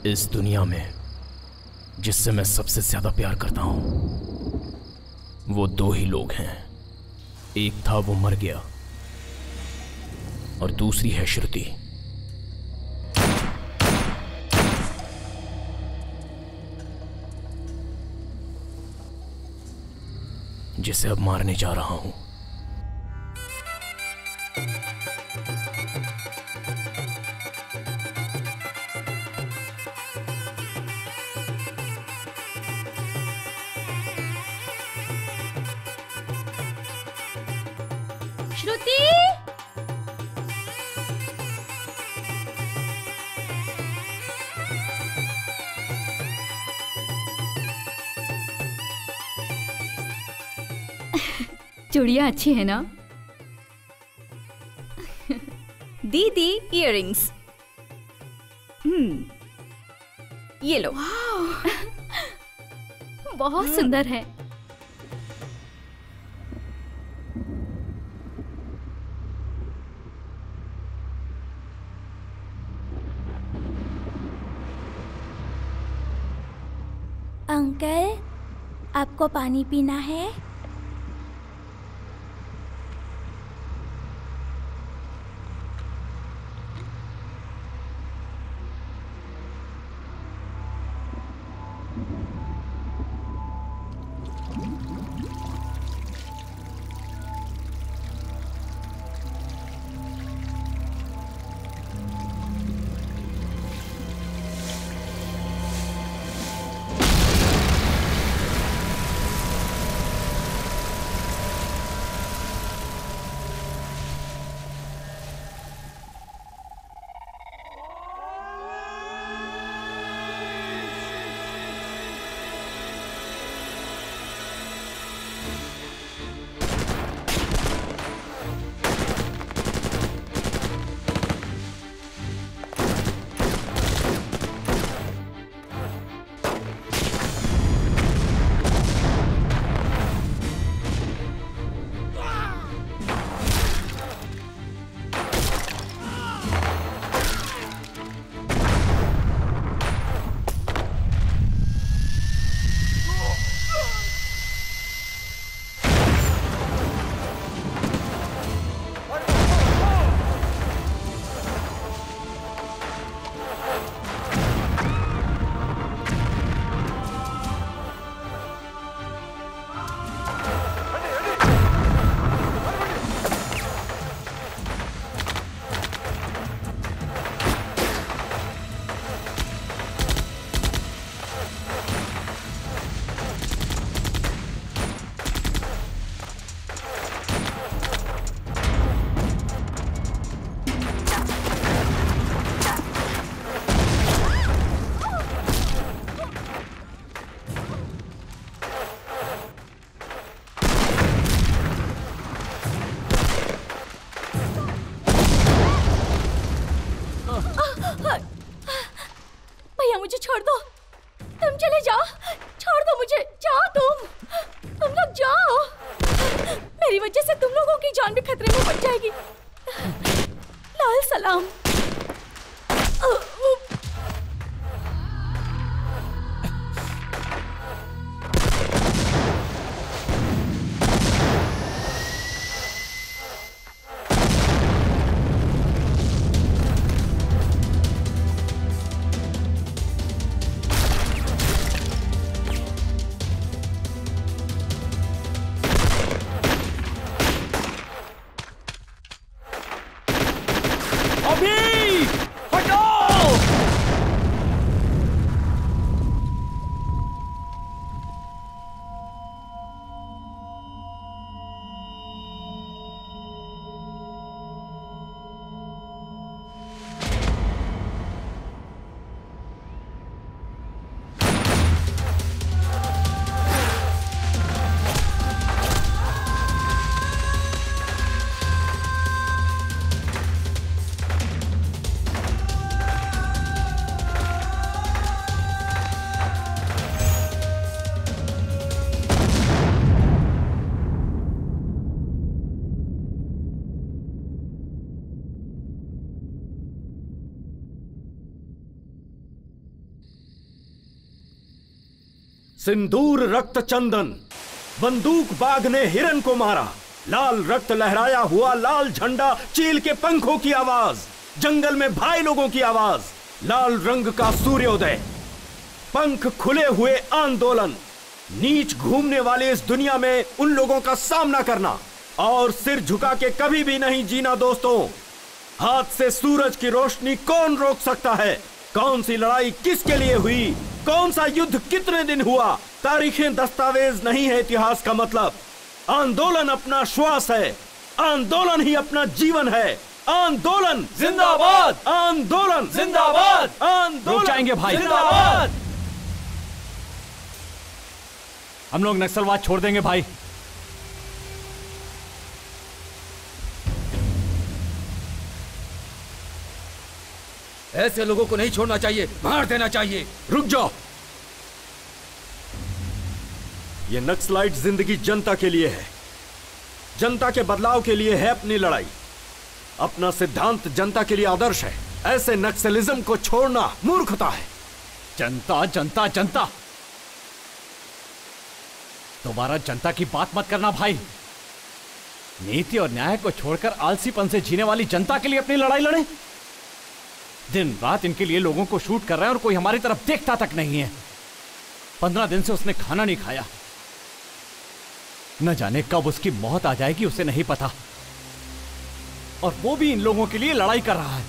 इस दुनिया में जिससे मैं सबसे ज्यादा प्यार करता हूं वो दो ही लोग हैं। एक था वो मर गया और दूसरी है श्रुति। जिसे अब मारने जा रहा हूं। श्रुति, चूड़ियां अच्छी है ना? दीदी इयररिंग्स। ये लो। बहुत सुंदर है। अंकल, आपको पानी पीना है? भैया मुझे छोड़ दो, तुम चले जाओ। छोड़ दो मुझे, जाओ तुम लोग जाओ। मेरी वजह से तुम लोगों की जान भी खतरे में पड़ जाएगी। लाल सलाम। अभी सिंदूर रक्त चंदन, बंदूक बाग ने हिरन को मारा, लाल रक्त लहराया हुआ लाल झंडा, चील के पंखों की आवाज, जंगल में भाई लोगों की आवाज, लाल रंग का सूर्योदय, पंख खुले हुए आंदोलन, नीच घूमने वाले इस दुनिया में उन लोगों का सामना करना और सिर झुका के कभी भी नहीं जीना। दोस्तों, हाथ से सूरज की रोशनी कौन रोक सकता है? कौन सी लड़ाई किसके लिए हुई? कौन सा युद्ध कितने दिन हुआ? तारीखें दस्तावेज नहीं है इतिहास का मतलब। आंदोलन अपना श्वास है, आंदोलन ही अपना जीवन है। आंदोलन जिंदाबाद, आंदोलन जिंदाबाद, आंदोलन रुक जाएंगे भाई, जिंदाबाद। हम लोग नक्सलवाद छोड़ देंगे भाई। ऐसे लोगों को नहीं छोड़ना चाहिए, मार देना चाहिए। रुक जाओ। ये नक्सलाइट जिंदगी जनता के लिए है, जनता के बदलाव के लिए है अपनी लड़ाई। अपना सिद्धांत जनता के लिए आदर्श है। ऐसे नक्सलिज्म को छोड़ना मूर्खता है। जनता जनता जनता, दोबारा जनता की बात मत करना भाई। नीति और न्याय को छोड़कर आलसीपन से जीने वाली जनता के लिए अपनी लड़ाई लड़े। दिन रात इनके लिए लोगों को शूट कर रहे हैं और कोई हमारी तरफ देखता तक नहीं है। 15 दिन से उसने खाना नहीं खाया। न जाने कब उसकी मौत आ जाएगी उसे नहीं पता, और वो भी इन लोगों के लिए लड़ाई कर रहा है।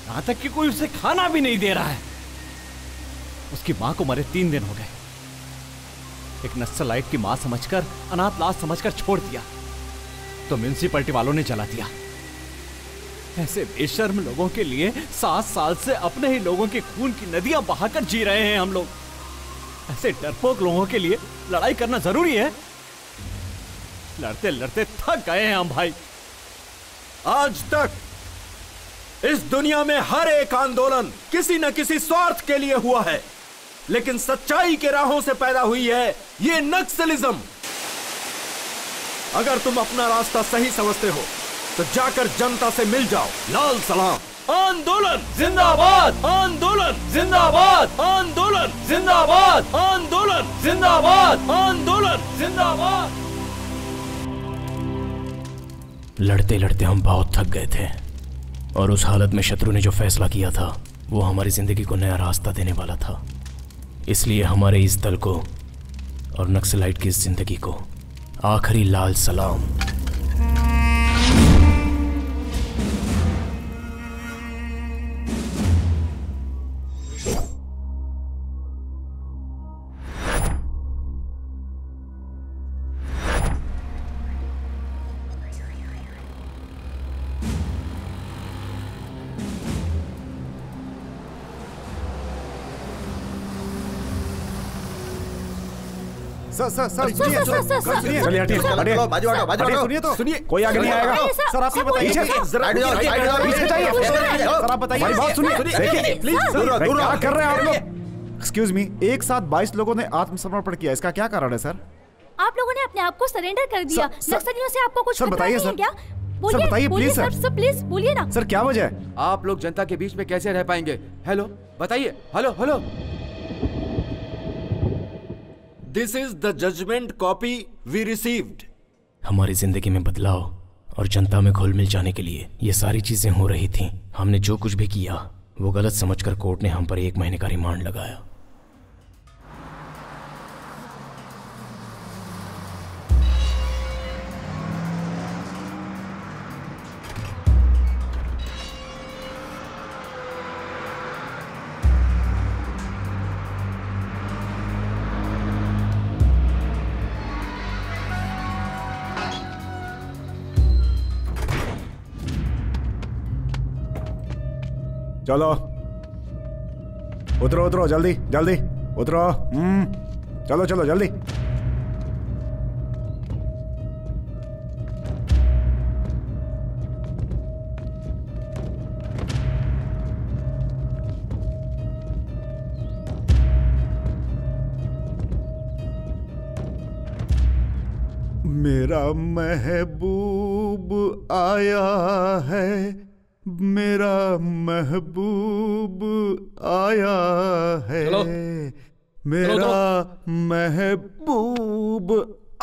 यहां तक कि कोई उसे खाना भी नहीं दे रहा है। उसकी मां को मरे 3 दिन हो गए। एक नक्सलाइट की मां समझकर, अनाथ लाश समझकर छोड़ दिया तो म्युनिसिपैलिटी वालों ने जला दिया। ऐसे बेशर्म लोगों के लिए 7 साल से अपने ही लोगों के खून की नदियां बहाकर जी रहे हैं हम लोग। ऐसे डरपोक लोगों के लिए लड़ाई करना जरूरी है। लड़ते लड़ते थक गए हैं हम भाई। आज तक इस दुनिया में हर एक आंदोलन किसी न किसी स्वार्थ के लिए हुआ है, लेकिन सच्चाई के राहों से पैदा हुई है ये नक्सलिज्म। अगर तुम अपना रास्ता सही समझते हो तो जाकर जनता से मिल जाओ। लाल सलाम। आंदोलन जिंदाबाद, आंदोलन जिंदाबाद, आंदोलन जिंदाबाद, आंदोलन जिंदाबाद, आंदोलन जिंदाबाद। लड़ते लड़ते हम बहुत थक गए थे, और उस हालत में शत्रु ने जो फैसला किया था वो हमारी जिंदगी को नया रास्ता देने वाला था। इसलिए हमारे इस दल को और नक्सलाइट की इस जिंदगी को आखिरी लाल सलाम। सर चलिए हटिए बाजू हटो, बाजू हटो। सुनिए तो सुनिए, कोई आगे नहीं आएगा। सर आप ये बताइए, पीछे जाइए। सर आप बताइए, बात सुनिए। देखिए प्लीज, क्या कर रहे हैं आप लोग? एक्सक्यूज मी, एक साथ 22 लोगों ने आत्मसमर्पण किया, इसका क्या कारण है सर? आप लोगों ने अपने आप को सरेंडर कर दिया। नक्सलियों से आपको कुछ सर बताइए सर, क्या? सर बताइए प्लीज सर, सर प्लीज बोलिए ना सर क्या वजह है? आप लोग जनता के बीच में कैसे रह पाएंगे? हेलो बताइए, hello hello. This is the judgement copy we received. हमारी जिंदगी में बदलाव और जनता में घुल मिल जाने के लिए ये सारी चीजें हो रही थीं। हमने जो कुछ भी किया वो गलत समझकर कोर्ट ने हम पर 1 महीने का रिमांड लगाया। चलो उतरो उतरो, जल्दी जल्दी उतरो। चलो चलो जल्दी। मेरा महबूब आया है, मेरा महबूब आया है। मेरा महबूब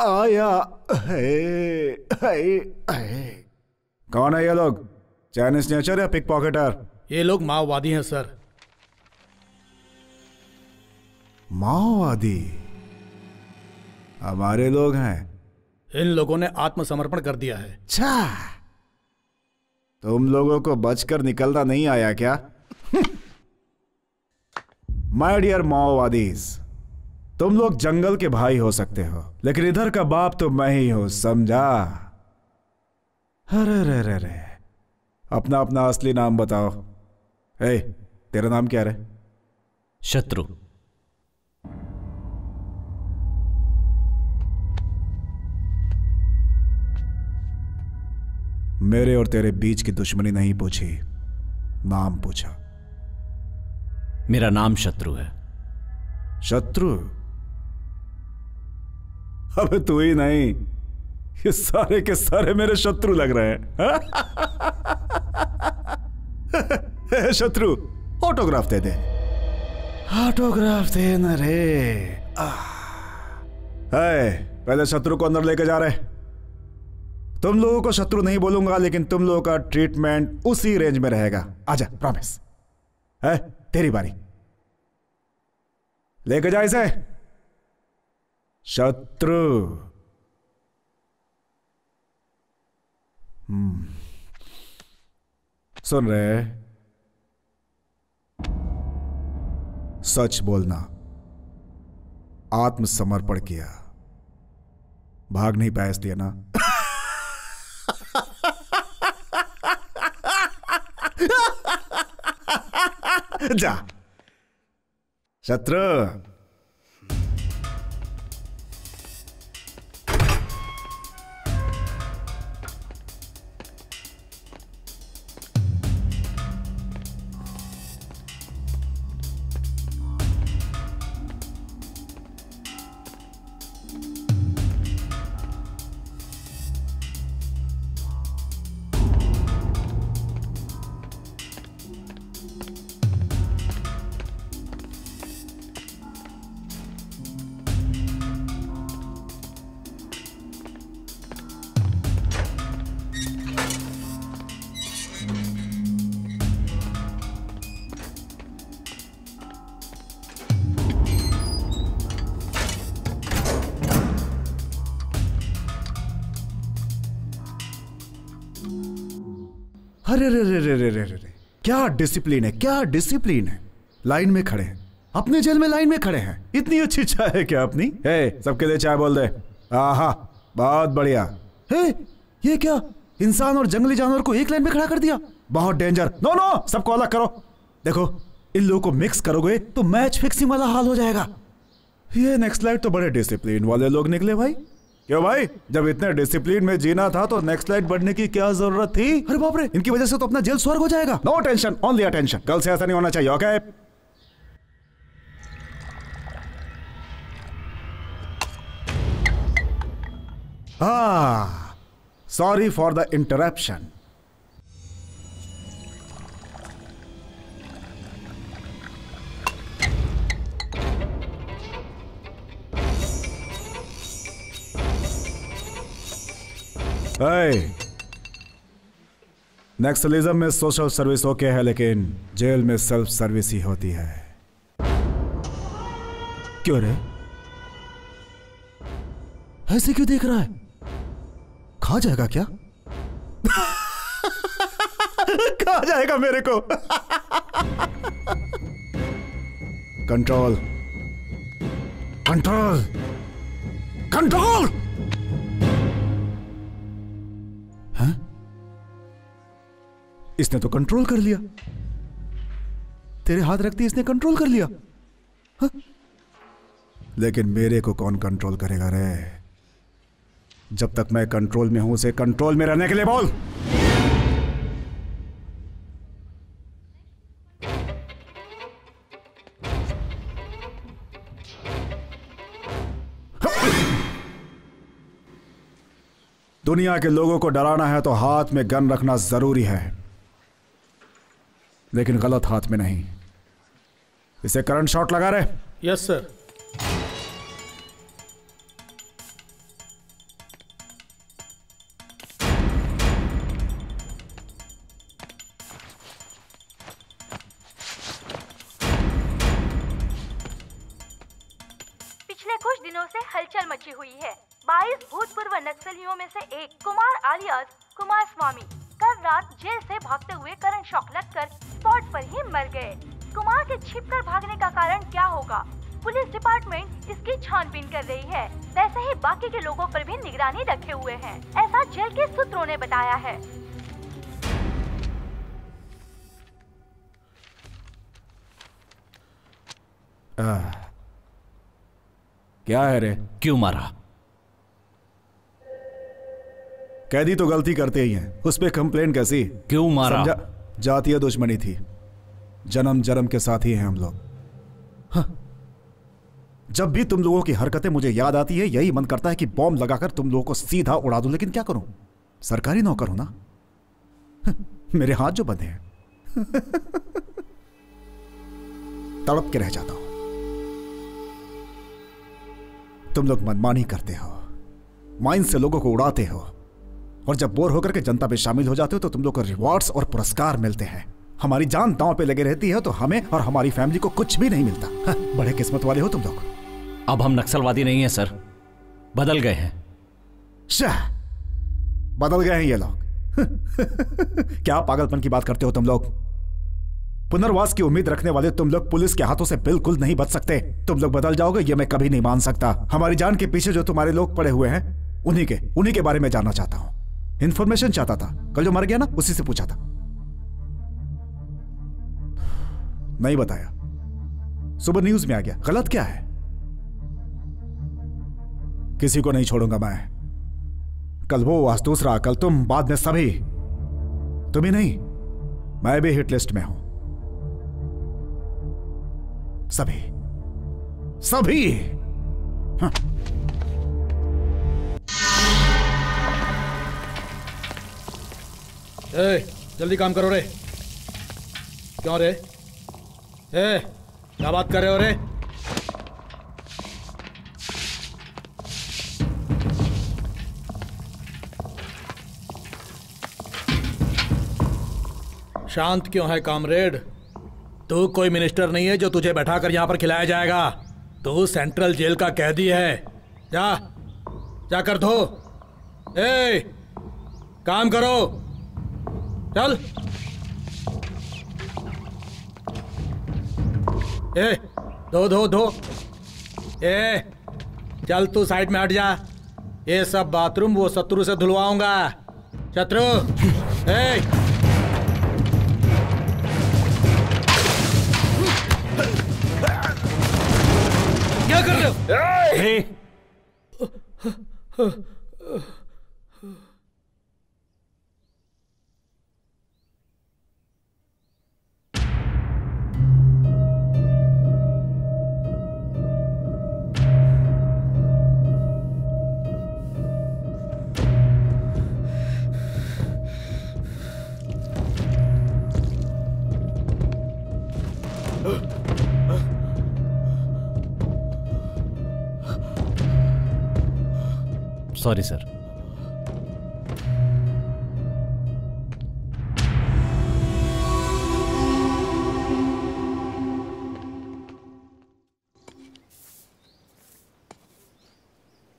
आया है। कौन है ये लोग? चाइनीज नेचर या पिक पॉकेटर? ये लोग माओवादी हैं सर। माओवादी? हमारे लोग हैं। इन लोगों ने आत्मसमर्पण कर दिया है। अच्छा, तुम लोगों को बचकर निकलना नहीं आया क्या? माय डियर माओवादीज, तुम लोग जंगल के भाई हो सकते हो, लेकिन इधर का बाप तो मैं ही हूं, समझा? अरे रे रे रे, अपना अपना असली नाम बताओ। ए, तेरा नाम क्या है? शत्रु। मेरे और तेरे बीच की दुश्मनी नहीं पूछी, नाम पूछा। मेरा नाम शत्रु है। शत्रु? अबे तू ही नहीं, ये सारे के सारे मेरे शत्रु लग रहे हैं। शत्रु, ऑटोग्राफ दे दे। ऑटोग्राफ दे न रे। पहले शत्रु को अंदर लेके जा रहे। तुम लोगों को शत्रु नहीं बोलूंगा, लेकिन तुम लोगों का ट्रीटमेंट उसी रेंज में रहेगा। आजा, प्रॉमिस है। तेरी बारी, लेके जा इसे। शत्रु। सुन रहे? सच बोलना। आत्मसमर्पण किया, भाग नहीं पाया इसलिए ना? जा शत्रु। अरे रे रे रे रे रे रे, क्या डिसिप्लिन है, क्या डिसिप्लिन है। लाइन में खड़े हैं, अपने जेल में लाइन में खड़े हैं। इतनी अच्छी चाय है क्या अपनी? सबके लिए चाय बोल दे। आहा, बहुत बढ़िया। ये क्या, इंसान और जंगली जानवर को एक लाइन में खड़ा कर दिया? बहुत डेंजर। नो नो, सबको अलग करो। देखो, इन लोगों को मिक्स करोगे तो मैच फिक्सिंग वाला हाल हो जाएगा। ये नेक्स्ट लाइट तो बड़े डिसिप्लिन वाले लोग निकले भाई। क्यों भाई, जब इतने डिसिप्लिन में जीना था तो नेक्स्ट लाइट बढ़ने की क्या जरूरत थी? अरे बाप रे, इनकी वजह से तो अपना जेल स्वर्ग हो जाएगा। No tension, only attention. कल से ऐसा नहीं होना चाहिए, okay? Sorry for the interruption. Naxalism में सोशल सर्विस ओके है, लेकिन जेल में सेल्फ सर्विस ही होती है। क्यों रे, ऐसे क्यों देख रहा है? खा जाएगा क्या? खा जाएगा मेरे को। Control, control, control. इसने तो कंट्रोल कर लिया। तेरे हाथ रखती इसने कंट्रोल कर लिया। हा? लेकिन मेरे को कौन कंट्रोल करेगा रे? जब तक मैं कंट्रोल में हूं, उसे कंट्रोल में रहने के लिए बोल। दुनिया के लोगों को डराना है तो हाथ में गन रखना जरूरी है, लेकिन गलत हाथ में नहीं। इसे करंट शॉट लगा रहे। Yes sir. पिछले कुछ दिनों से हलचल मची हुई है। 22 भूतपूर्व नक्सलियों में से एक कुमार आलियास कुमार स्वामी कल रात जेल से भागते हुए करंट शॉक लगकर स्पॉट पर ही मर गए। कुमार के छिपकर भागने का कारण क्या होगा? पुलिस डिपार्टमेंट इसकी छानबीन कर रही है। वैसे ही बाकी के लोगों पर भी निगरानी रखे हुए हैं, ऐसा जेल के सूत्रों ने बताया है। क्या है रे? क्यों मारा? कैदी तो गलती करते ही हैं, उस पे कंप्लेन कैसी? क्यों मारा? जातीय दुश्मनी थी, जन्म जन्म के साथी हैं हम लोग। हाँ। जब भी तुम लोगों की हरकतें मुझे याद आती है, यही मन करता है कि बॉम्ब लगाकर तुम लोगों को सीधा उड़ा दूं, लेकिन क्या करूं, सरकारी नौकर हूं ना। मेरे हाथ जो बंधे हैं तड़प के रह जाता हूं। तुम लोग मनमानी करते हो, माइंड से लोगों को उड़ाते हो, और जब बोर होकर के जनता में शामिल हो जाते हो तो तुम लोग को रिवॉर्ड्स और पुरस्कार मिलते हैं। हमारी जान दांव पे लगे रहती है तो हमें और हमारी फैमिली को कुछ भी नहीं मिलता। हाँ, बड़े किस्मत वाले हो तुम लोग। अब हम नक्सलवादी नहीं हैं सर, बदल गए हैं। शाह, बदल गए हैं ये लोग। क्या पागलपन की बात करते हो तुम लोग? पुनर्वास की उम्मीद रखने वाले तुम लोग पुलिस के हाथों से बिल्कुल नहीं बच सकते। तुम लोग बदल जाओगे ये मैं कभी नहीं मान सकता। हमारी जान के पीछे जो तुम्हारे लोग पड़े हुए हैं उन्हीं के बारे में जानना चाहता हूं। इंफॉर्मेशन चाहता था, कल जो मर गया ना उसी से पूछा था, नहीं बताया। सुबह न्यूज में आ गया, गलत क्या है? किसी को नहीं छोड़ूंगा मैं। कल वो, आज दूसरा, कल तुम, बाद में सभी। तुम ही नहीं, मैं भी हिट लिस्ट में हूं। सभी सभी। हाँ। जल्दी काम करो रे। क्यों रे? क्या बात कर रहे हो रे? शांत क्यों है कामरेड? तू कोई मिनिस्टर नहीं है जो तुझे बैठाकर यहां पर खिलाया जाएगा। तू सेंट्रल जेल का कैदी है। जा कर धो। काम करो, चल। धो। चल तू साइड में हट जा। ये सब बाथरूम वो शत्रु से धुलवाऊंगा। शत्रु, क्या कर रहे हो? Sorry sir.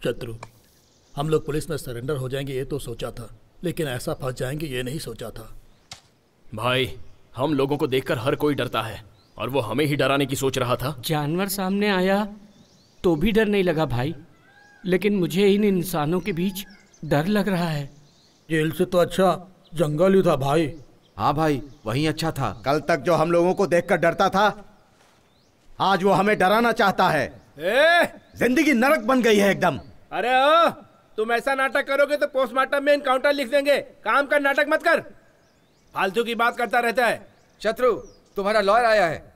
शत्रु, हम लोग पुलिस में सरेंडर हो जाएंगे ये तो सोचा था, लेकिन ऐसा फंस जाएंगे ये नहीं सोचा था। भाई, हम लोगों को देखकर हर कोई डरता है और वो हमें ही डराने की सोच रहा था। जानवर सामने आया तो भी डर नहीं लगा भाई, लेकिन मुझे इन इंसानों के बीच डर लग रहा है। जेल से तो अच्छा जंगल ही था भाई। हाँ भाई, वही अच्छा था। कल तक जो हम लोगों को देखकर डरता था, आज वो हमें डराना चाहता है। जिंदगी नरक बन गई है एकदम। अरे ओ, तुम ऐसा नाटक करोगे तो पोस्टमार्टम में इनकाउंटर लिख देंगे। काम का नाटक मत कर, फालतू की बात करता रहता है। शत्रु, तुम्हारा लॉयर आया है।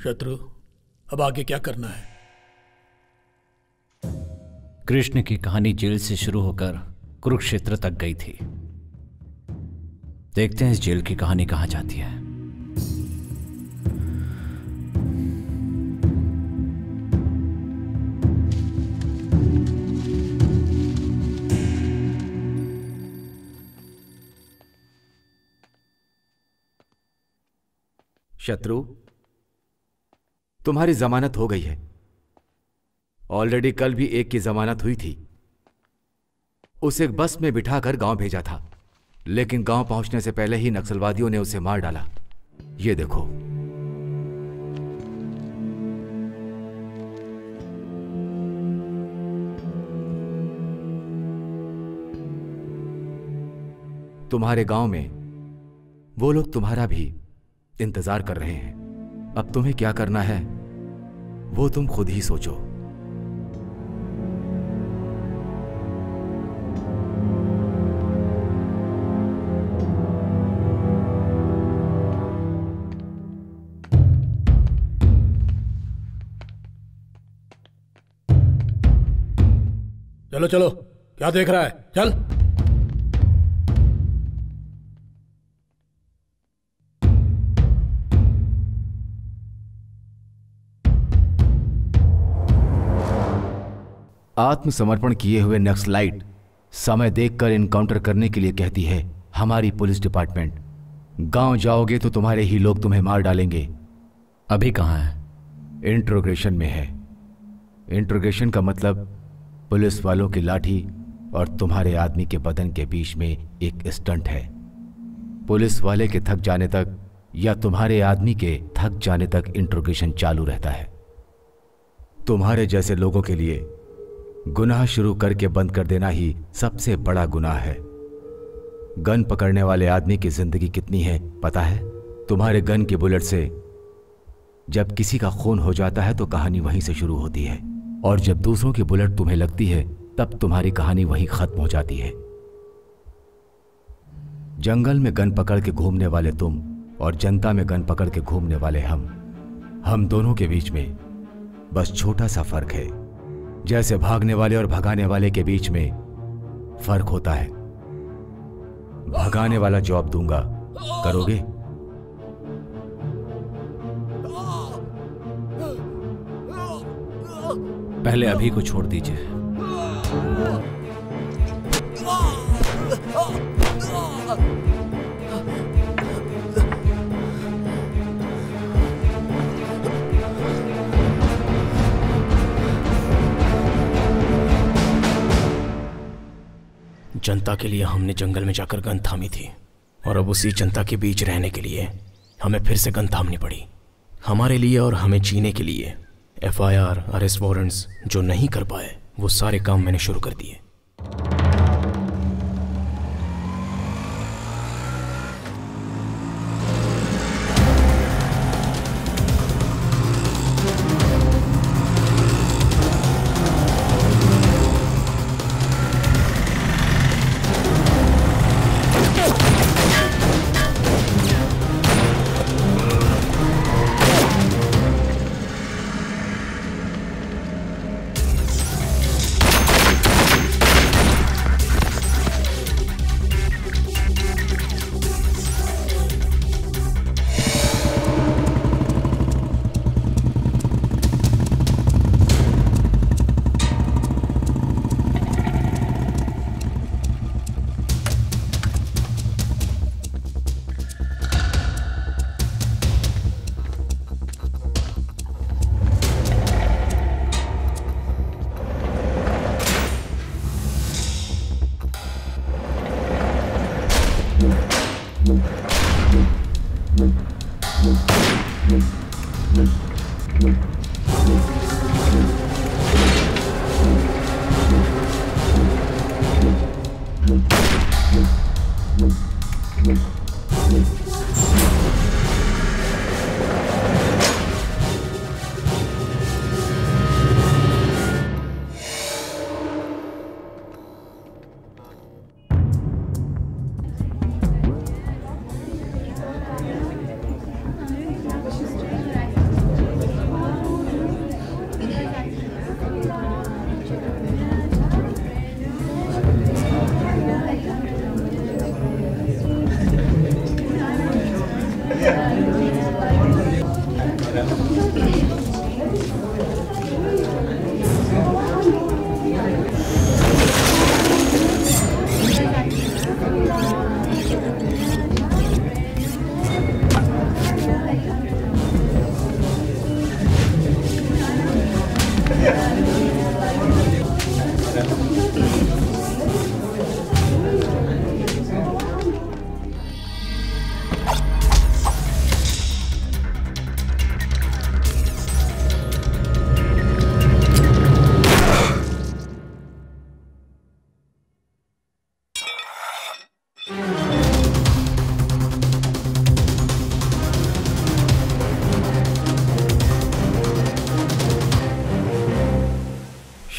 शत्रु, अब आगे क्या करना है? कृष्ण की कहानी जेल से शुरू होकर कुरुक्षेत्र तक गई थी। देखते हैं इस जेल की कहानी कहां जाती है। शत्रु, तुम्हारी जमानत हो गई है। ऑलरेडी कल भी एक की जमानत हुई थी। उसे एक बस में बिठाकर गांव भेजा था, लेकिन गांव पहुंचने से पहले ही नक्सलवादियों ने उसे मार डाला। ये देखो। तुम्हारे गांव में वो लोग तुम्हारा भी इंतजार कर रहे हैं। अब तुम्हें क्या करना है वो तुम खुद ही सोचो। चलो चलो, क्या देख रहा है, चल। आत्मसमर्पण किए हुए नक्सलाइट समय देखकर इनकाउंटर करने के लिए कहती है हमारी पुलिस डिपार्टमेंट। गांव जाओगे तो तुम्हारे ही लोग तुम्हें मार डालेंगे। अभी कहाँ है? इंट्रोगेशन में है। इंट्रोगेशन का मतलब पुलिस वालों की लाठी और तुम्हारे आदमी के बदन के बीच में एक स्टंट है। पुलिस वाले के थक जाने तक या तुम्हारे आदमी के थक जाने तक इंट्रोगेशन चालू रहता है। तुम्हारे जैसे लोगों के लिए गुनाह शुरू करके बंद कर देना ही सबसे बड़ा गुनाह है। गन पकड़ने वाले आदमी की जिंदगी कितनी है पता है? तुम्हारे गन के बुलेट से जब किसी का खून हो जाता है तो कहानी वहीं से शुरू होती है, और जब दूसरों की बुलेट तुम्हें लगती है तब तुम्हारी कहानी वहीं खत्म हो जाती है। जंगल में गन पकड़ के घूमने वाले तुम और जनता में गन पकड़ के घूमने वाले हम दोनों के बीच में बस छोटा सा फर्क है। जैसे भागने वाले और भगाने वाले के बीच में फर्क होता है। भगाने वाला जॉब दूंगा, करोगे? पहले अभी को छोड़ दीजिए। जनता के लिए हमने जंगल में जाकर गन थामी थी, और अब उसी जनता के बीच रहने के लिए हमें फिर से गन थामनी पड़ी। हमारे लिए और हमें जीने के लिए FIR, अरेस्ट वारंट्स जो नहीं कर पाए वो सारे काम मैंने शुरू कर दिए।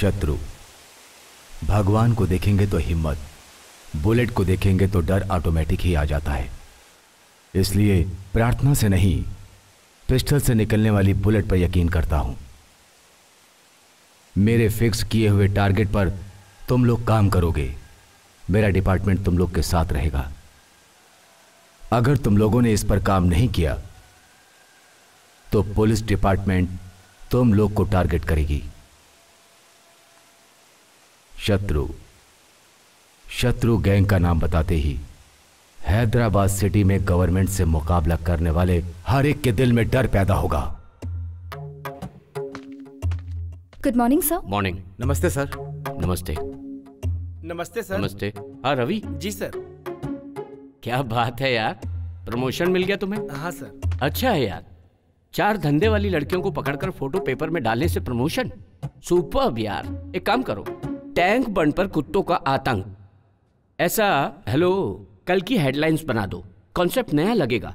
शत्रु। भगवान को देखेंगे तो हिम्मत, बुलेट को देखेंगे तो डर ऑटोमेटिक ही आ जाता है। इसलिए प्रार्थना से नहीं, पिस्टल से निकलने वाली बुलेट पर यकीन करता हूं। मेरे फिक्स किए हुए टारगेट पर तुम लोग काम करोगे, मेरा डिपार्टमेंट तुम लोग के साथ रहेगा। अगर तुम लोगों ने इस पर काम नहीं किया तो पुलिस डिपार्टमेंट तुम लोग को टारगेट करेगी। शत्रु गैंग का नाम बताते ही हैदराबाद सिटी में गवर्नमेंट से मुकाबला करने वाले हर एक के दिल में डर पैदा होगा। Good morning sir. मॉर्निंग। नमस्ते सर। नमस्ते। नमस्ते सर। नमस्ते। हाँ रवि। जी सर। क्या बात है यार, प्रमोशन मिल गया तुम्हें? हाँ सर। अच्छा है यार, 4 धंधे वाली लड़कियों को पकड़कर फोटो पेपर में डालने से प्रमोशन, सुपर्ब यार। एक काम करो, टैंक बंड पर कुत्तों का आतंक, ऐसा हेलो कल की हेडलाइंस बना दो। कॉन्सेप्ट नया लगेगा।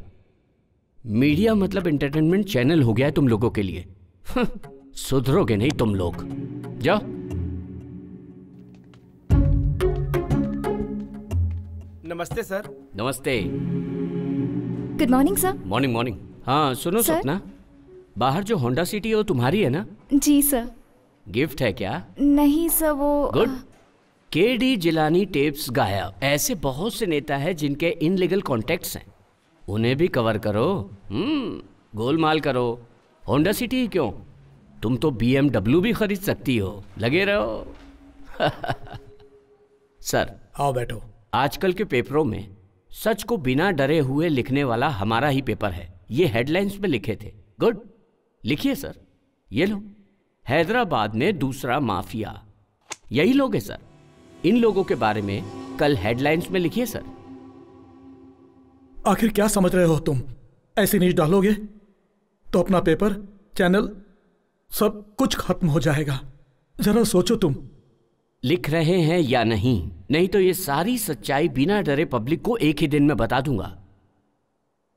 मीडिया मतलब एंटरटेनमेंट चैनल हो गया है तुम लोगों के लिए। सुधरोगे नहीं तुम लोग। जाओ। नमस्ते सर। नमस्ते। Good morning sir. Morning morning. हाँ सुनो सपना, बाहर जो होंडा सिटी है वो तुम्हारी है ना? जी सर। गिफ्ट है क्या? नहीं सर, वो गुड। केडी जिलानी टेप्स गायब। ऐसे बहुत से नेता हैं जिनके इनलीगल कॉन्टेक्ट्स हैं, उन्हें भी कवर करो। गोलमाल करो। होंडा सिटी ही क्यों, तुम तो BMW भी खरीद सकती हो। लगे रहो। सर आओ बैठो। आजकल के पेपरों में सच को बिना डरे हुए लिखने वाला हमारा ही पेपर है। ये हेडलाइंस में लिखे थे। गुड, लिखिए सर। ये लो, हैदराबाद में दूसरा माफिया। यही लोग हैं सर। इन लोगों के बारे में कल हेडलाइंस में लिखिए सर। आखिर क्या समझ रहे हो तुम? ऐसी न्यूज डालोगे तो अपना पेपर, चैनल, सब कुछ खत्म हो जाएगा। जरा सोचो तुम। लिख रहे हैं या नहीं? नहीं तो ये सारी सच्चाई बिना डरे पब्लिक को एक ही दिन में बता दूंगा।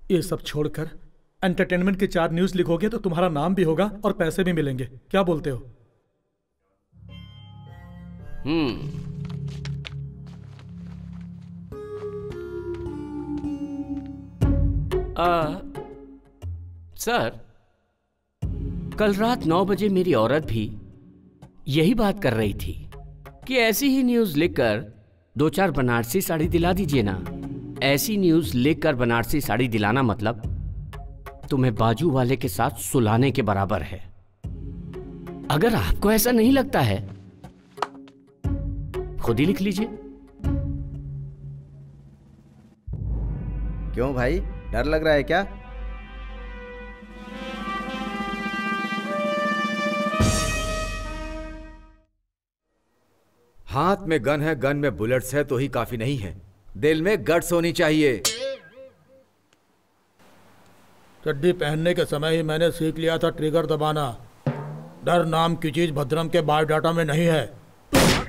ये सब छोड़कर एंटरटेनमेंट के 4 न्यूज लिखोगे तो तुम्हारा नाम भी होगा और पैसे भी मिलेंगे। क्या बोलते हो? सर कल रात 9 बजे मेरी औरत भी यही बात कर रही थी कि ऐसी ही न्यूज लिखकर 2-4 बनारसी साड़ी दिला दीजिए ना। ऐसी न्यूज लिखकर बनारसी साड़ी दिलाना मतलब तुम्हें बाजू वाले के साथ सुलाने के बराबर है। अगर आपको ऐसा नहीं लगता है खुद ही लिख लीजिए। क्यों भाई, डर लग रहा है क्या? हाथ में गन है, गन में बुलेट्स है तो ही काफी नहीं है, दिल में गट्स होनी चाहिए। चड्डी पहनने के समय ही मैंने सीख लिया था ट्रिगर दबाना। डर नाम की चीज भद्रम के बायोडाटा में नहीं है।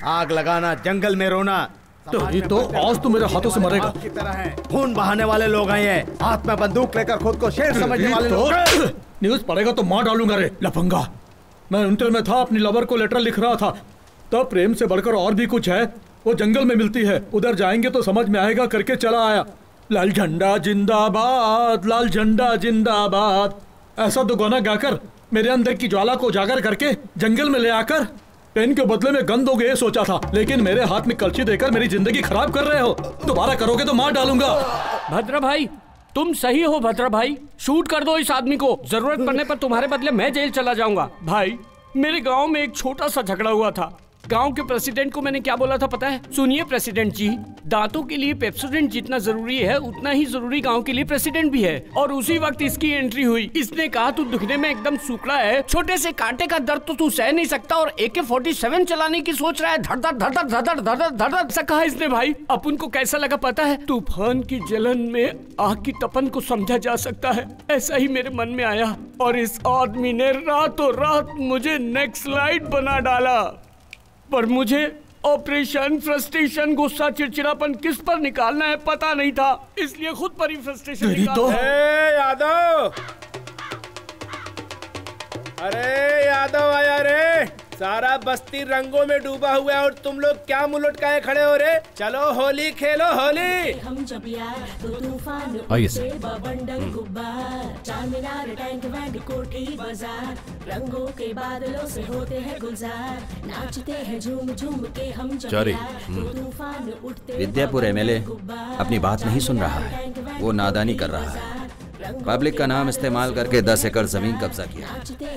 आग लगाना, जंगल में रोना, तो आज तो मेरे हाथों से मरेगा। की तरह है। खून बहाने वाले लोग आए हैं, हाथ में बंदूक लेकर खुद को शेर समझने वाले लोग। न्यूज पढ़ेगा तो मार डालूंगा रे लफंगा। मैं इंटर में था, अपनी लवर को लेटर लिख रहा था, तब प्रेम से बढ़कर और भी कुछ है, वो जंगल में मिलती है, उधर जाएंगे तो समझ में आएगा करके चला आया। लाल झंडा जिंदाबाद, लाल झंडा जिंदाबाद, ऐसा तो गाना गाकर मेरे अंदर की ज्वाला को उजागर करके जंगल में ले आकर पेन के बदले में गन दोगे ये सोचा था, लेकिन मेरे हाथ में कलची देकर मेरी जिंदगी खराब कर रहे हो। दोबारा करोगे तो मार डालूंगा। भद्रा भाई तुम सही हो। भद्रा भाई शूट कर दो इस आदमी को, जरूरत पड़ने पर तुम्हारे बदले मैं जेल चला जाऊंगा। भाई मेरे गांव में एक छोटा सा झगड़ा हुआ था। गांव के प्रेसिडेंट को मैंने क्या बोला था पता है? सुनिए प्रेसिडेंट जी, दांतों के लिए पेप्सोडेंट जितना जरूरी है उतना ही जरूरी गांव के लिए प्रेसिडेंट भी है। और उसी वक्त इसकी एंट्री हुई। इसने कहा तू दिखने में एकदम सूखड़ा है, छोटे से कांटे का दर्द तो तू सह नहीं सकता और AK-47 चलाने की सोच रहा है, धड़ धड़ धड़ धड़ धड़ धड़ धड़ ऐसा कहा इसने। भाई अपन को कैसा लगा पता है? तूफान की जलन में आग की तपन को समझा जा सकता है, ऐसा ही मेरे मन में आया। और इस आदमी ने रातों रात मुझे नेक्स्ट स्लाइड बना डाला। पर मुझे ऑपरेशन, फ्रस्ट्रेशन, गुस्सा, चिड़चिड़ापन किस पर निकालना है पता नहीं था, इसलिए खुद पर ही फ्रस्ट्रेशन निकाला। यादव, अरे यादव आया रे, सारा बस्ती रंगों में डूबा हुआ है और तुम लोग क्या मुंह लटकाए खड़े हो रहे? चलो होली खेलो होली। हम जब यार तो तूफान आइए उठते बवंडर गुब्बार, चारमीनार टैंक बैंड कोठी बाजार, रंगों के बादलों से होते हैं गुलजार, नाचते हैं झूम झूम के हम जब यार तो तूफान उठते। विद्यापुर एमएलए अपनी बात नहीं सुन रहा है, वो नादानी कर रहा है। पब्लिक का नाम इस्तेमाल करके 10 एकड़ जमीन कब्जा किया,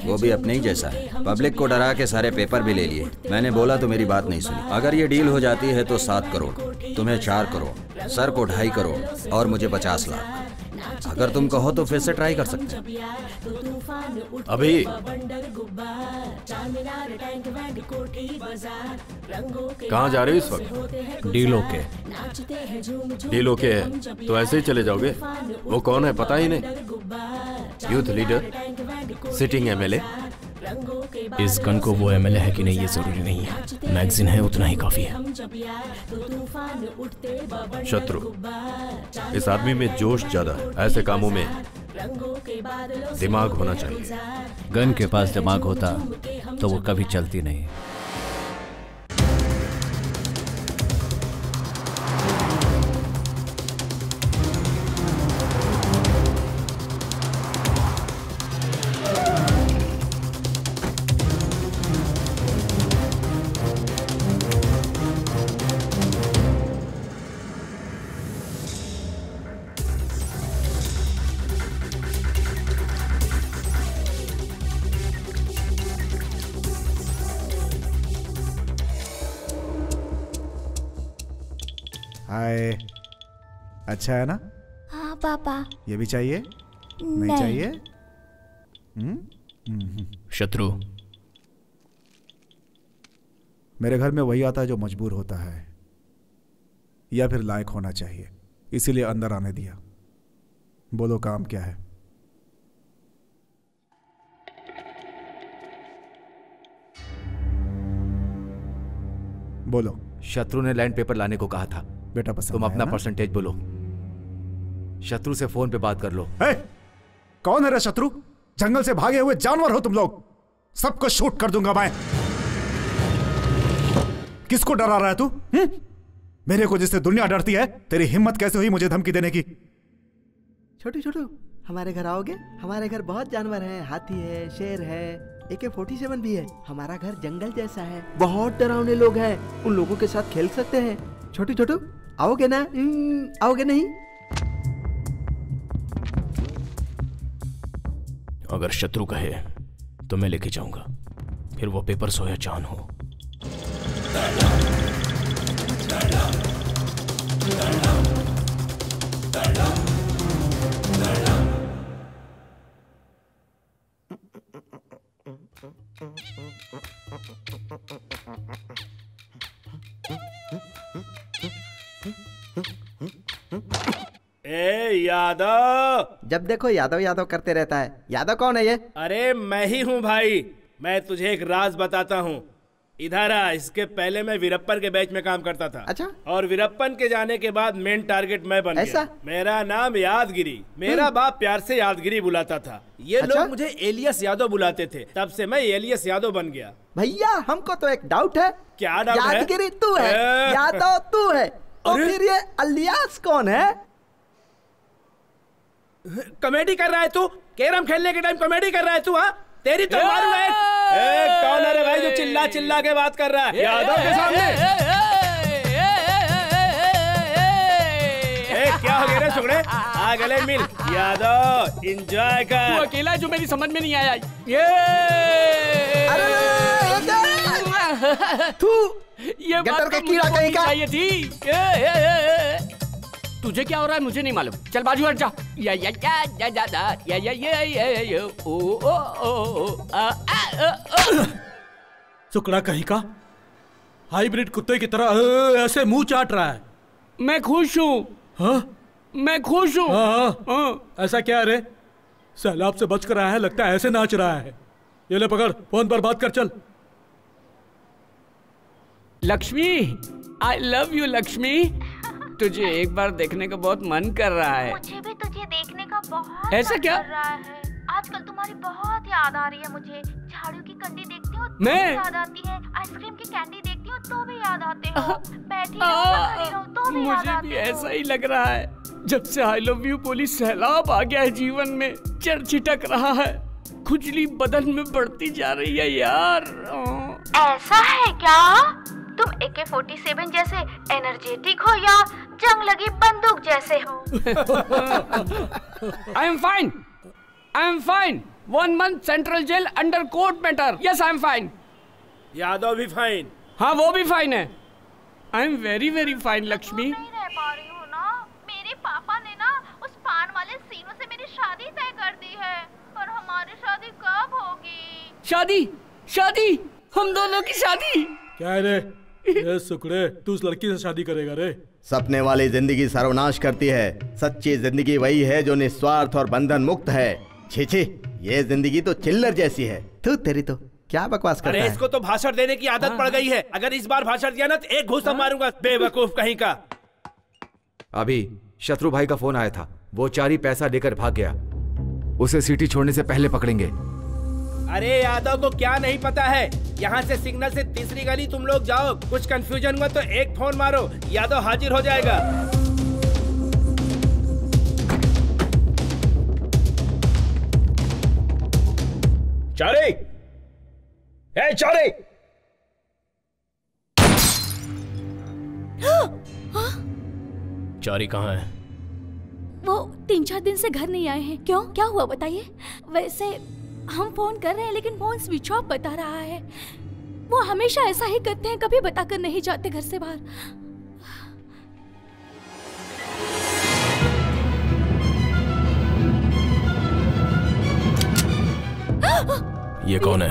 वो भी अपने ही जैसा है। पब्लिक को डरा के सारे पेपर भी ले लिए। मैंने बोला तो मेरी बात नहीं सुनी। अगर ये डील हो जाती है तो 7 करोड़, तुम्हें 4 करोड़, सर को 2.5 करोड़ और मुझे 50 लाख। अगर तुम कहो तो फिर से ट्राई कर सकते हैं। अभी कहाँ जा रहे हो इस वक्त? Deal okay. डील ओके है तो ऐसे ही चले जाओगे? वो कौन है पता ही नहीं। Youth leader, sitting MLA. इस गन को वो एमएलए है कि नहीं ये जरूरी नहीं है, मैगजीन है उतना ही काफी है। शत्रु, इस आदमी में जोश ज्यादा है। ऐसे कामों में दिमाग होना चाहिए। गन के पास दिमाग होता तो वो कभी चलती नहीं। हाय, अच्छा है ना? हाँ पापा। ये भी चाहिए? नहीं चाहिए? शत्रु, मेरे घर में वही आता है जो मजबूर होता है या फिर लायक होना चाहिए, इसीलिए अंदर आने दिया। बोलो काम क्या है? बोलो। शत्रु ने लैंड पेपर लाने को कहा था। बेटा पसंद तुम अपना आया ना? परसेंटेज बोलो। शत्रु से फोन पे बात कर लो। कौन है रे शत्रु? जंगल से भागे हुए जानवर हो तुम लोग। सबको शूट कर दूंगा मैं। किसको डरा रहा है तू? मेरे को जिससे दुनिया डरती है, तेरी हिम्मत कैसे हुई मुझे धमकी देने की? छोटू छोटू, हमारे घर आओगे? हमारे घर बहुत जानवर हैं, हाथी है, शेर है, AK-47 भी है। हमारा घर जंगल जैसा है, बहुत डरावने लोग हैं, उन लोगों के साथ खेल सकते हैं। छोटू छोटू आओगे ना? आओगे नहीं? अगर शत्रु कहे तो मैं लेके जाऊंगा, फिर वो पेपर्स हो या जान हो। ए यादव, जब देखो यादव यादव करते रहता है। यादव कौन है ये? अरे मैं ही हूँ भाई। मैं तुझे एक राज बताता हूँ। इधर आ। इसके पहले मैं वीरप्पन के बैच में काम करता था। अच्छा। और वीरप्पन के जाने के बाद मेन टारगेट मैं बन ऐसा? गया। मेरा नाम यादगिरी। मेरा बाप प्यार से यादगिरी बुलाता था। ये अच्छा? लोग मुझे एलियस यादव बुलाते थे, तब से मैं एलियस यादव बन गया। भैया हमको तो एक डाउट है। क्या डाउट है? यादगिरी तू है, यादव तू है, और फिर ये अलियास कौन है? कॉमेडी कर रहा है तू? कैरम खेलने के टाइम कॉमेडी कर रहा है तू? हाँ, तेरी तो मारू है। कौन है रे भाई जो चिल्ला चिल्ला के बात कर रहा है यादव के सामने? क्या हो गया रे सुगड़े? आ गले मिल। यादव एंजॉय कर। तू अकेला जो मेरी समझ में नहीं आया। ये बात तो मुझे होनी चाहिए थी। तुझे क्या हो रहा है मुझे नहीं मालूम। चल बाजू हट जा। सुकड़ा कहीं का हाइब्रिड कुत्ते की तरह ऐसे मुंह चाट रहा है। मैं खुश हूँ। हाँ? मैं खुश हूँ। हाँ। ऐसा क्या रे? सैलाब से बच कर आया है, लगता है ऐसे नाच रहा है। ये ले पकड़, फोन पर बात कर। चल Lakshmi, I love you Lakshmi. तुझे एक बार देखने का बहुत मन कर रहा है। मुझे भी तुझे देखने का बहुत ऐसा क्या? मन कर रहा है। आजकल तुम्हारी बहुत याद आ रही है मुझे। झाड़ू की कंडी देखती हूँ तो मैं? याद आती है, आइसक्रीम की कैंडी देखती हूँ तो भी याद आते हो, बैठी रहो खड़ी रहो तो भी याद मुझे आते भी हो। ऐसा ही लग रहा है। जब से आई लव यू बोली सैलाब आ गया है जीवन में, चढ़ छिटक रहा है, खुजली बदन में बढ़ती जा रही है यार। ऐसा है क्या? तुम AK-47 जैसे एनर्जेटिक हो या जंग लगी बंदूक जैसे हो? I am fine, I am fine. 1 month central jail under court matter. Yes I am fine. Yadav भी फाइन। हाँ वो भी फाइन है। I am very very fine Lakshmi. नहीं रह पा रही हो ना। मेरे पापा ने ना उस पान वाले सीनों से मेरी शादी तय कर दी है, पर हमारी शादी कब होगी? शादी शादी हम दोनों की शादी। क्या है रे? ये सुकड़े, तू उस लड़की से शादी करेगा रे? सपने वाली जिंदगी सर्वनाश करती है, सच्ची जिंदगी वही है जो निस्वार्थ और बंधन मुक्त है। छी छी, ये जिंदगी तो चिल्लर जैसी है। तू तेरी तो क्या बकवास कर रहा है? इसको तो भाषण देने की आदत पड़ गई है। अगर इस बार भाषण दिया ना तो एक घूसा मारूंगा, बेवकूफ कहीं का। अभी शत्रु भाई का फोन आया था, वो चारी पैसा लेकर भाग गया। उसे सिटी छोड़ने से पहले पकड़ेंगे। अरे यादव को क्या नहीं पता है, यहाँ से सिग्नल से तीसरी गली तुम लोग जाओ, कुछ कंफ्यूजन हुआ तो एक फोन मारो, यादव हाजिर हो जाएगा। चारे, ए चारे, चारी कहाँ है? वो 3-4 दिन से घर नहीं आए हैं। क्यों, क्या हुआ बताइए? वैसे हम फोन कर रहे हैं लेकिन फोन स्विच ऑफ बता रहा है। वो हमेशा ऐसा ही करते हैं, कभी बताकर नहीं जाते घर से बाहर। ये कौन है?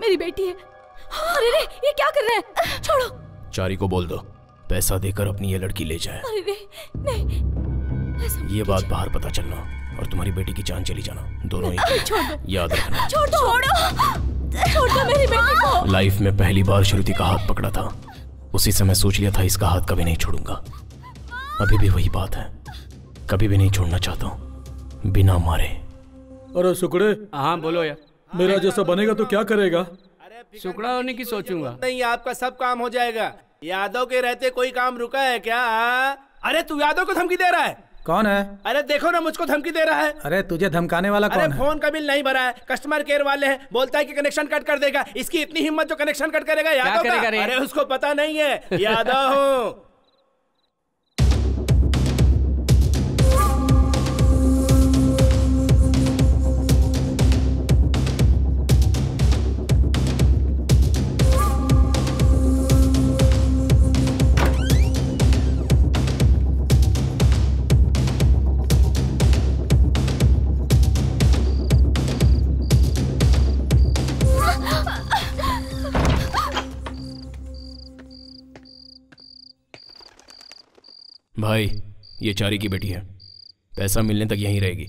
मेरी बेटी है। अरे रे, ये क्या कर रहे हैं? छोड़ो। चारी को बोल दो पैसा देकर अपनी ये लड़की ले जाए। अरे रे, नहीं। ये बात बाहर पता चलना और तुम्हारी बेटी की जान चली जाना, दोनों ही। याद रखना। छोड़ दो मेरी बेटी को। लाइफ में पहली बार श्रुति का हाथ पकड़ा था, उसी समय सोच लिया था इसका हाथ कभी नहीं छोड़ूंगा। अभी भी वही बात है, कभी भी नहीं छोड़ना चाहता हूँ बिना मारे। अरे सुकड़े। हाँ बोलो यार। मेरा जैसा बनेगा तो क्या करेगा? सुकड़ा होने की सोचूंगा। नहीं, आपका सब काम हो जाएगा। यादव के रहते कोई काम रुका है क्या? अरे तू यादव को धमकी दे रहा है? कौन है? अरे देखो ना, मुझको धमकी दे रहा है। अरे तुझे धमकाने वाला कौन है? अरे फोन का बिल नहीं भरा है, कस्टमर केयर वाले हैं, बोलता है कि कनेक्शन कट कर देगा। इसकी इतनी हिम्मत जो कनेक्शन कट करेगा यादव का? अरे उसको पता नहीं है, यादव हूँ। भाई ये चारी की बेटी है, पैसा मिलने तक यहीं रहेगी।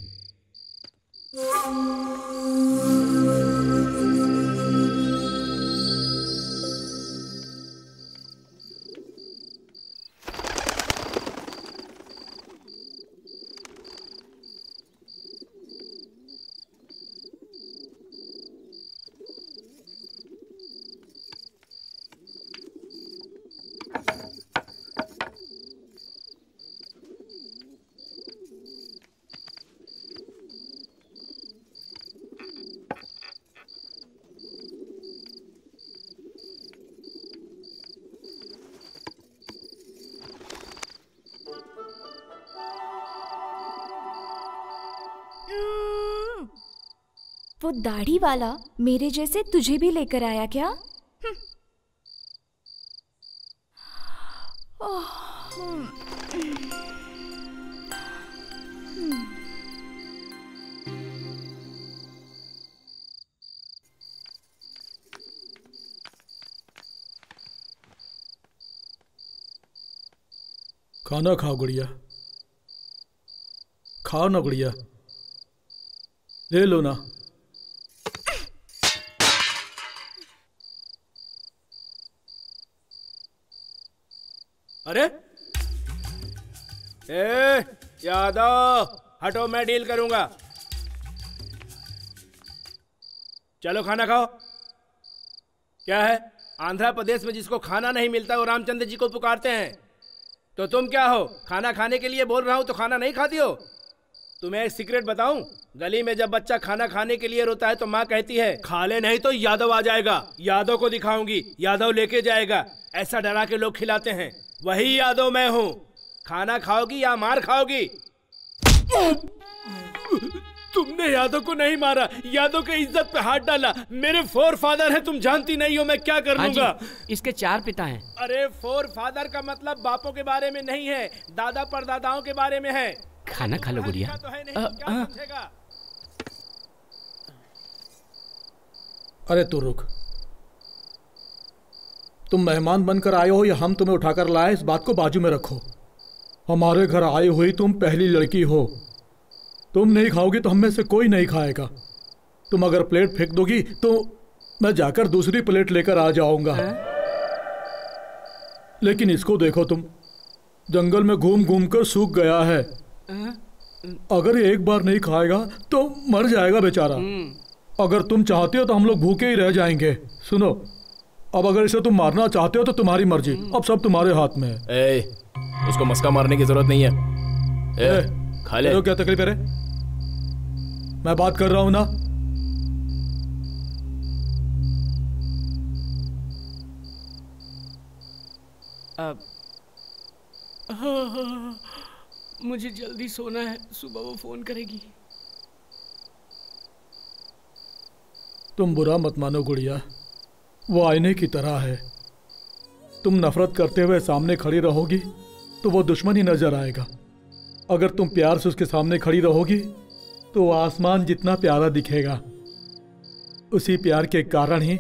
वो दाढ़ी वाला मेरे जैसे तुझे भी लेकर आया क्या? खाना खाओ गुड़िया, खाओ ना गुड़िया, ले लो ना। अरे ए यादव, हटो, मैं डील करूंगा। चलो खाना खाओ। क्या है, आंध्र प्रदेश में जिसको खाना नहीं मिलता वो रामचंद्र जी को पुकारते हैं। तो तुम क्या हो, खाना खाने के लिए बोल रहा हूं तो खाना नहीं खाती हो? तुम्हें एक सीक्रेट बताऊं, गली में जब बच्चा खाना खाने के लिए रोता है तो माँ कहती है खा ले नहीं तो यादव आ जाएगा, यादव को दिखाऊंगी, यादव लेके जाएगा। ऐसा डरा के लोग खिलाते हैं, वही यादव मैं हूँ। खाना खाओगी या मार खाओगी? तुमने यादव को नहीं मारा, यादव के इज्जत पे हाथ डाला। मेरे फोर फादर है, तुम जानती नहीं हो मैं क्या कर लूंगा। इसके 4 पिता हैं। अरे फोर फादर का मतलब बापों के बारे में नहीं है, दादा परदादाओं के बारे में है। खाना खा लो गुड़िया। अरे तू रुक, तुम मेहमान बनकर आए हो या हम तुम्हें उठाकर लाए, इस बात को बाजू में रखो। हमारे घर आई हुई तुम पहली लड़की हो। तुम नहीं खाओगी तो हम में से कोई नहीं खाएगा। तुम अगर प्लेट फेंक दोगी तो मैं जाकर दूसरी प्लेट लेकर आ जाऊंगा। लेकिन इसको देखो, तुम जंगल में घूम घूम कर सूख गया है। अगर ये एक बार नहीं खाएगा तो मर जाएगा बेचारा। अगर तुम चाहते हो तो हम लोग भूखे ही रह जाएंगे। सुनो, अब अगर इसे तुम मारना चाहते हो तो तुम्हारी मर्जी, अब सब तुम्हारे हाथ में है। उसको मस्का मारने की जरूरत नहीं है। खा ले। क्या तकलीफ है रे? मैं बात कर रहा हूं ना। मुझे जल्दी सोना है, सुबह वो फोन करेगी। तुम बुरा मत मानो गुड़िया, वो आईने की तरह है। तुम नफरत करते हुए सामने खड़ी रहोगी तो वो दुश्मन ही नजर आएगा। अगर तुम प्यार से उसके सामने खड़ी रहोगी तो आसमान जितना प्यारा दिखेगा। उसी प्यार के कारण ही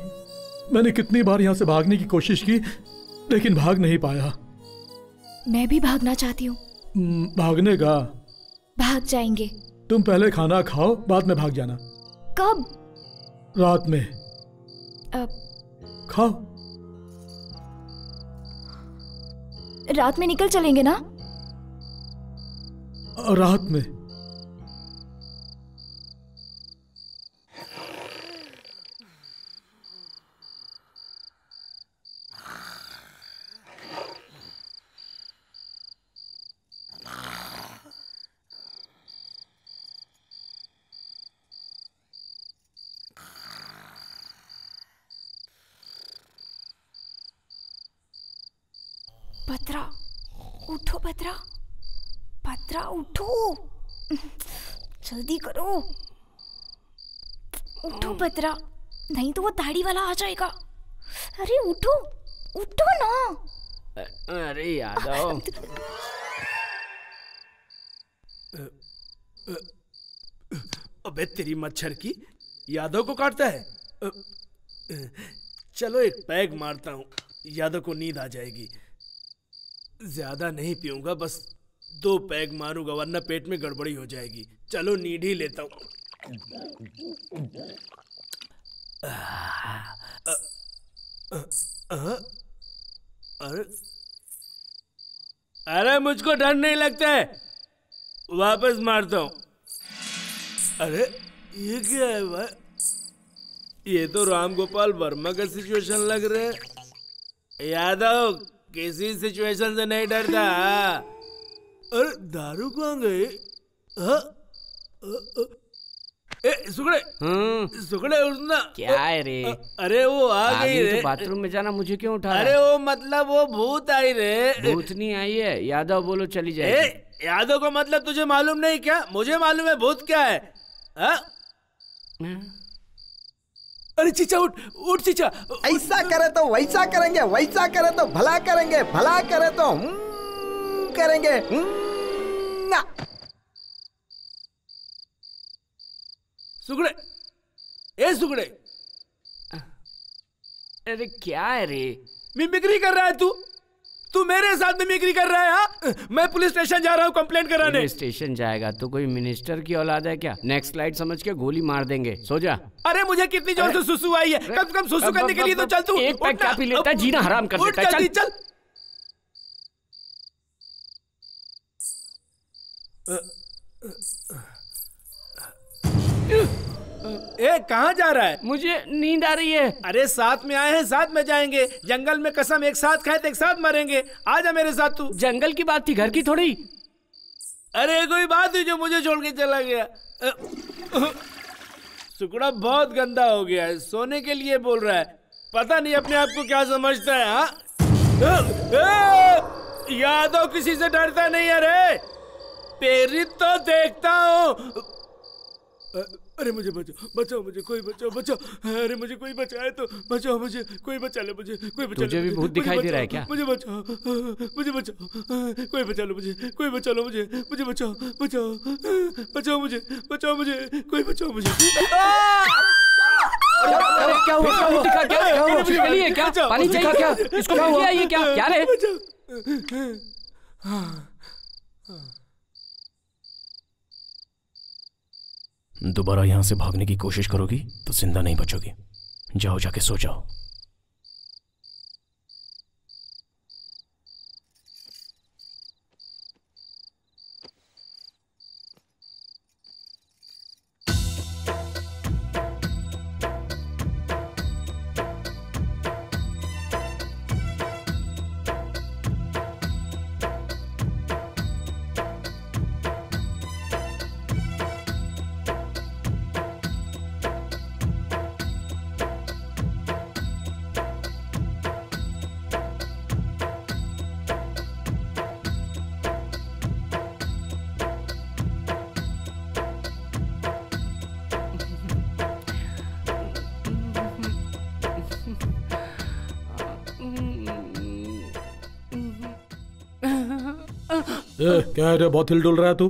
मैंने कितनी बार यहां से भागने की कोशिश की, लेकिन भाग नहीं पाया। मैं भी भागना चाहती हूँ। भागने का? भाग जाएंगे। तुम पहले खाना खाओ, बाद में भाग जाना। कब? रात में। खाओ। रात में निकल चलेंगे ना? रात में। भद्रा, उठो भद्रा, भद्रा उठो, जल्दी करो, उठो भद्रा, नहीं तो वो दाढ़ी वाला आ जाएगा। अरे उठो, उठो ना। अरे यादव। अबे तेरी मच्छर की, यादव को काटता है। चलो एक पैग मारता हूँ, यादव को नींद आ जाएगी। ज्यादा नहीं पीऊंगा, बस 2 पैग मारूंगा वरना पेट में गड़बड़ी हो जाएगी। चलो नींद ही लेता हूँ। अरे मुझको डर नहीं लगता है, वापस मारता हूँ। अरे ये क्या है भाई? ये तो राम गोपाल वर्मा का सिचुएशन लग रहा है। यादव किसी सिचुएशन से नहीं डरता। अरे दारू कहाँ गई? सुगड़े, सुगड़े उठना। क्या है रे? अरे वो आ गई रे। तो बाथरूम में जाना, मुझे क्यों उठा? अरे वो मतलब वो भूत आई रे। भूत नहीं आई है, यादव बोलो चली जाए। यादव का मतलब तुझे मालूम नहीं क्या? मुझे मालूम है भूत क्या है। अरे चीचा उठ, उठ चीचा। ऐसा करे तो वैसा करेंगे, वैसा करे तो भला करेंगे, भला करे तो करेंगे। ना सुगड़े, ए सुगड़े। अरे क्या है रे? मिमिक्री कर रहा है तू? तू मेरे साथ मिमिक्री कर रहा है? हाँ? मैं पुलिस स्टेशन जा रहा हूँ कंप्लेंट कराने। पुलिस स्टेशन जाएगा तो कोई मिनिस्टर की औलाद है क्या? नेक्स्ट लाइट समझ के गोली मार देंगे, सो जा। अरे मुझे कितनी जोर से सुसु आई है, कम से कम सुसु करने के लिए तो चल तू। एक पैक क्या पी लेता है, जीना हराम कर देता है। चल। ए कहाँ जा रहा है? मुझे नींद आ रही है। अरे साथ में आए हैं, साथ में जाएंगे। जंगल में कसम एक साथ खाए तो एक साथ मरेंगे। आजा मेरे साथ तू। जंगल की बात थी, घर की थोड़ी। अरे कोई बात हुई जो मुझे छोड़ के चला गया। सुकड़ा बहुत गंदा हो गया है, सोने के लिए बोल रहा है। पता नहीं अपने आप को क्या समझता है। हाँ यादव किसी से डरता नहीं है रे। प्रेरित तो देखता हूँ। अरे मुझे बचाओ, बचाओ मुझे, कोई बचाओ, बचाओ। अरे मुझे कोई बचाए तो बचाओ, मुझे कोई बचा ले, मुझे कोई बचा ले। तुझे भी भूत दिखाई दे रहा है क्या? मुझे बचाओ, मुझे बचाओ, कोई बचा लो मुझे, कोई बचा लो मुझे, मुझे बचाओ, बचाओ, बचाओ मुझे, बचाओ मुझे, कोई बचाओ मुझे। क्या हुआ? क्या हुआ? क्या हुआ? कुछ गली है क्या? पानी चाहिए क्या? इसको क्या हुआ? ये क्या क्या रे? दोबारा यहां से भागने की कोशिश करोगी तो जिंदा नहीं बचोगी। जाओ, जाके सो जाओ। क्या है रे, बहुत हिल डुल रहा है तू?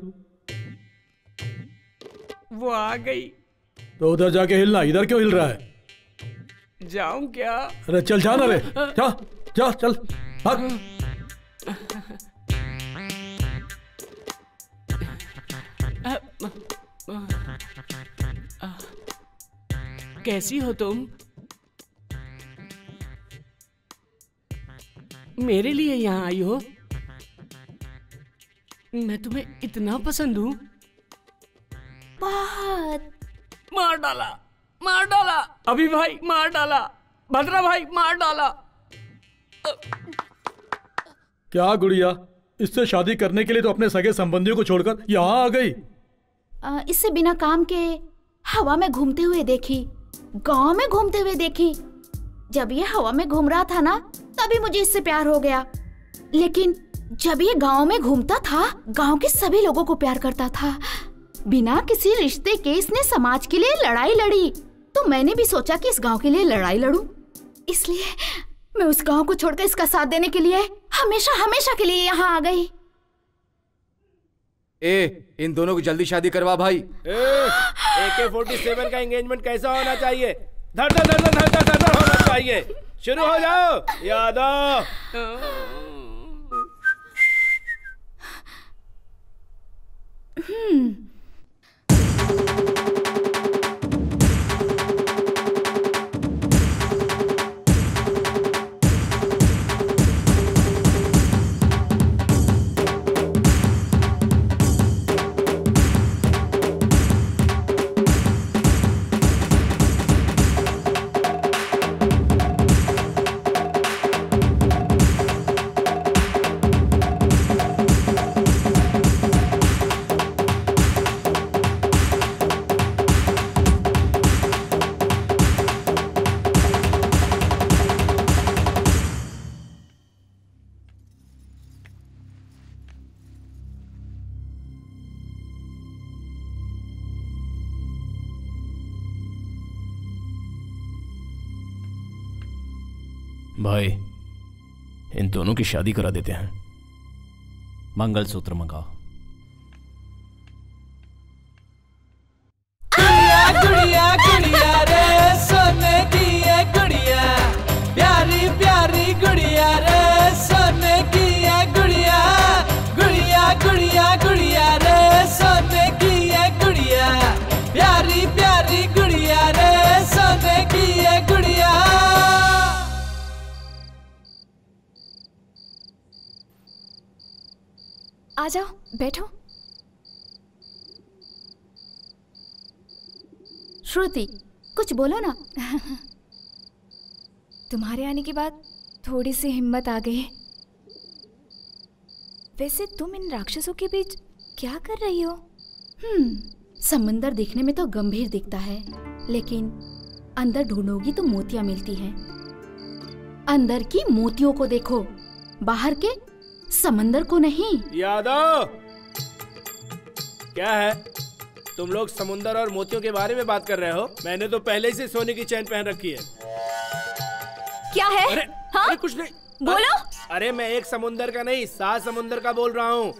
वो आ गई। तो उधर जाके हिलना, इधर क्यों हिल रहा है? जाऊं क्या? अरे चल जाना रे, जा जा चल भाग। कैसी हो तुम? मेरे लिए यहाँ आई हो? मैं तुम्हें इतना पसंद हूँ? बहुत। मार डाला, मार डाला, अभी भाई मार डाला, भद्रा भाई मार डाला। क्या गुड़िया, इससे शादी करने के लिए तो अपने सगे संबंधियों को छोड़कर यहाँ आ गई? इससे बिना काम के हवा में घूमते हुए देखी, गांव में घूमते हुए देखी। जब ये हवा में घूम रहा था ना, तभी मुझे इससे प्यार हो गया। लेकिन जब ये गांव में घूमता था, गांव के सभी लोगों को प्यार करता था। बिना किसी रिश्ते के इसने समाज के लिए लड़ाई लड़ी। तो मैंने भी सोचा कि इस गांव के लिए लड़ाई लड़ूं। इसलिए मैं उस गांव को छोड़कर इसका साथ देने के लिए हमेशा हमेशा के लिए यहाँ आ गई। इन दोनों की जल्दी शादी करवा भाई। AK-47 का एंगेजमेंट कैसा होना चाहिए? धड़ धड़ धड़ धड़ धड़ धड़ धड़ होना चाहिए। शुरू हो जाओ यादव। भाई, इन दोनों की शादी करा देते हैं। मंगलसूत्र मंगाओ। गुड़िया गुड़िया रे सोने की है गुड़िया, प्यारी प्यारी गुड़िया रे सोने की है गुड़िया, गुड़िया गुड़िया गुड़िया रे सोने की है गुड़िया, प्यारी प्यारी गुड़िया रे सोने की है गुड़िया। आ जाओ, बैठो। श्रुति, कुछ बोलो ना। तुम्हारे आने के बाद थोड़ी सी हिम्मत आ गई। वैसे तुम इन राक्षसों के बीच क्या कर रही हो? समंदर दिखने में तो गंभीर दिखता है, लेकिन अंदर ढूंढोगी तो मोतियां मिलती हैं। अंदर की मोतियों को देखो, बाहर के समंदर को नहीं। यादव, क्या है? तुम लोग समुंदर और मोतियों के बारे में बात कर रहे हो? मैंने तो पहले से सोने की चैन पहन रखी है। क्या है? हाँ? अरे कुछ नहीं, बोलो। अरे मैं एक समुंदर का नहीं, 7 समुंदर का बोल रहा हूँ।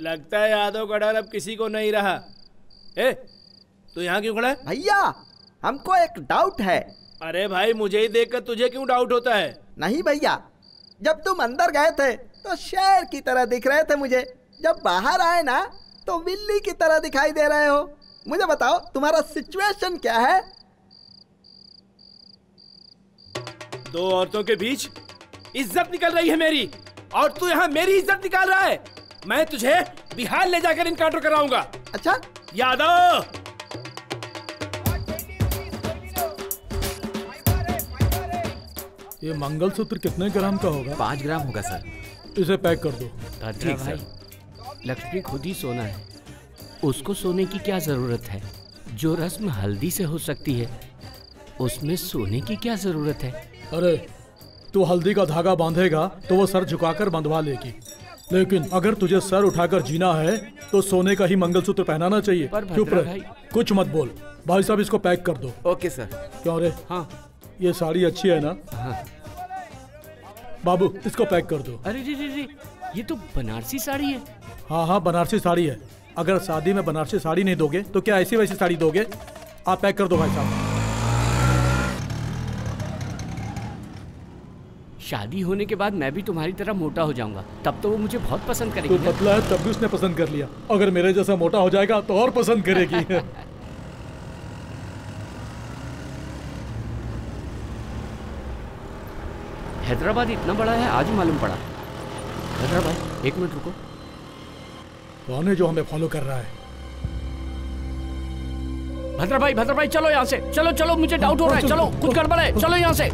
लगता है यादव का डर अब किसी को नहीं रहा। ए, तू यहाँ क्यों खड़ा है? भैया, हमको एक डाउट है। अरे भाई, मुझे ही देखकर तुझे क्यों डाउट होता है? नहीं भैया, जब तुम अंदर गए थे तो शेर की तरह दिख रहे थे मुझे, जब बाहर आए ना तो बिल्ली की तरह दिखाई दे रहे हो। मुझे बताओ तुम्हारा सिचुएशन क्या है? 2 औरतों के बीच इज्जत निकल रही है मेरी, और तू यहाँ मेरी इज्जत निकाल रहा है। मैं तुझे बिहार ले जाकर इनकाउंटर कराऊंगा। अच्छा यादव, ये मंगलसूत्र कितने ग्राम का होगा? 5 ग्राम होगा सर। इसे पैक कर दो। ठीक सर। लक्ष्मी खुद ही सोना है, उसको सोने की क्या जरूरत है? जो रस्म हल्दी से हो सकती है, उसमें सोने की क्या जरूरत है? अरे तू हल्दी का धागा बांधेगा तो वो सर झुकाकर बंधवा लेगी, लेकिन अगर तुझे सर उठाकर जीना है तो सोने का ही मंगलसूत्र पहनाना चाहिए। चुप रह, कुछ मत बोल। भाई साहब, इसको पैक कर दो। Okay sir. क्यों रे? हाँ। ये साड़ी अच्छी है ना? हाँ। बाबू, इसको पैक कर दो। अरे रे, ये तो बनारसी साड़ी है। हाँ हाँ, बनारसी साड़ी है। अगर शादी में बनारसी साड़ी नहीं दोगे तो क्या ऐसी वैसी साड़ी दोगे? आप पैक कर दो भाई साहब। शादी होने के बाद मैं भी तुम्हारी तरह मोटा हो जाऊंगा, तब तो वो मुझे बहुत पसंद करेगी। तू पतला है तब भी उसने पसंद कर लिया, अगर मेरे जैसा मोटा हो जाएगा तो और पसंद करेगी। हैदराबाद इतना बड़ा है, आज मालूम पड़ा। हैदराबाद, 1 मिनट रुको। कौन है जो हमें फॉलो कर रहा है? भद्रा भाई चलो यहाँ से, चलो मुझे डाउट हो रहा है। चलो, कुछ गड़बड़ है, चलो यहाँ से।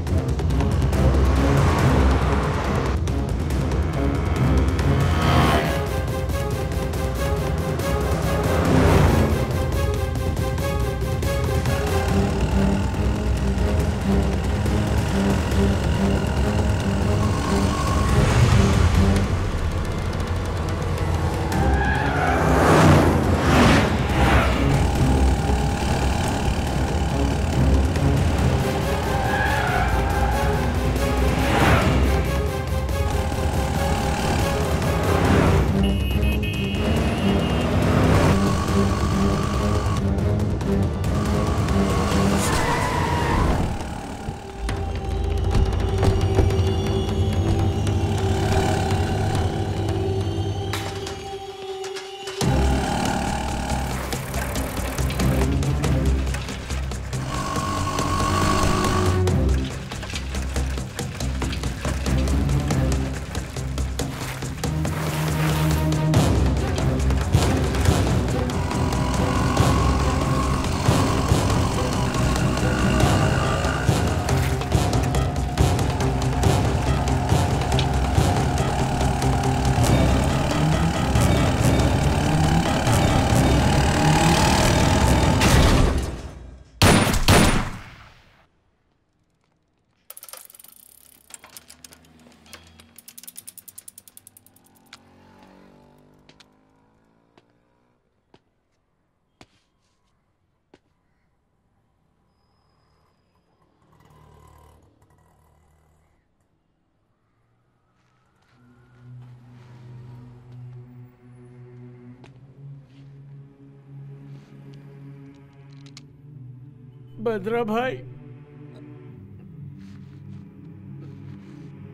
भद्रा भाई,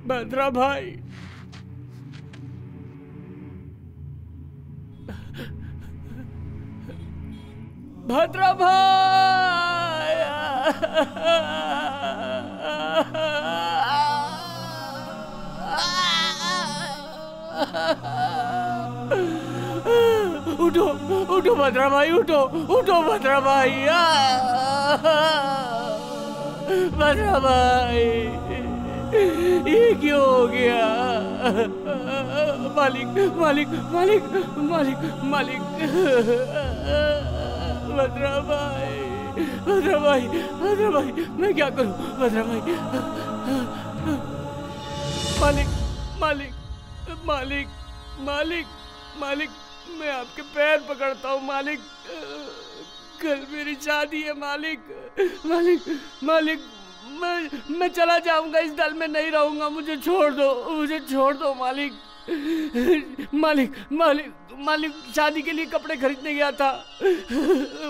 भद्रा भाई, भद्रा भाई, उठो उठो भद्रा भाई, उठो उठो भद्रा भाई। भद्रा भाई, ये क्यों हो गया? मालिक मालिक मालिक मालिक मालिक। भद्रा भाई, भद्रा भाई, भद्रा भाई, मैं क्या करूं? भद्रा भाई, मालिक मालिक मालिक मालिक मालिक, मैं आपके पैर पकड़ता हूँ मालिक। कल मेरी शादी है मालिक। मालिक मालिक, मैं चला जाऊंगा, इस दल में नहीं रहूंगा, मुझे छोड़ दो, मुझे छोड़ दो मालिक। मालिक मालिक मालिक, शादी के लिए कपड़े खरीदने गया था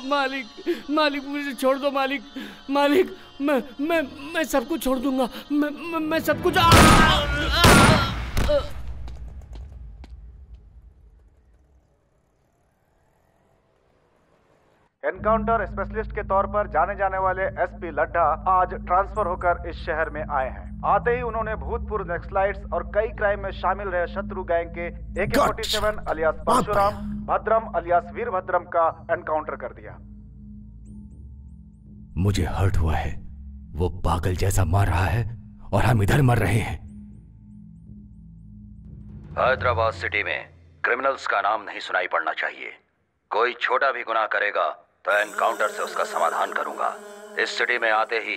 मालिक। मालिक मुझे छोड़ दो मालिक। मालिक मैं सब कुछ छोड़ दूंगा, मैं सब कुछ। एनकाउंटर स्पेशलिस्ट के तौर पर जाने जाने वाले एसपी लड्ढा आज ट्रांसफर होकर इस शहर में आए हैं। आते ही उन्होंने भूतपूर्व नक्सलाइट्स और कई क्राइम में शामिल रहे शत्रु गैंग के AK-47 अलियास परशुराम, भद्रम अलियास वीरभद्रम का एनकाउंटर कर दिया। मुझे हर्ट हुआ है, वो पागल जैसा मार रहा है और हम इधर मर रहे हैं। हैदराबाद सिटी में क्रिमिनल्स का नाम नहीं सुनाई पड़ना चाहिए। कोई छोटा भी गुनाह करेगा तो एनकाउंटर से उसका समाधान करूंगा। इस सिटी में आते ही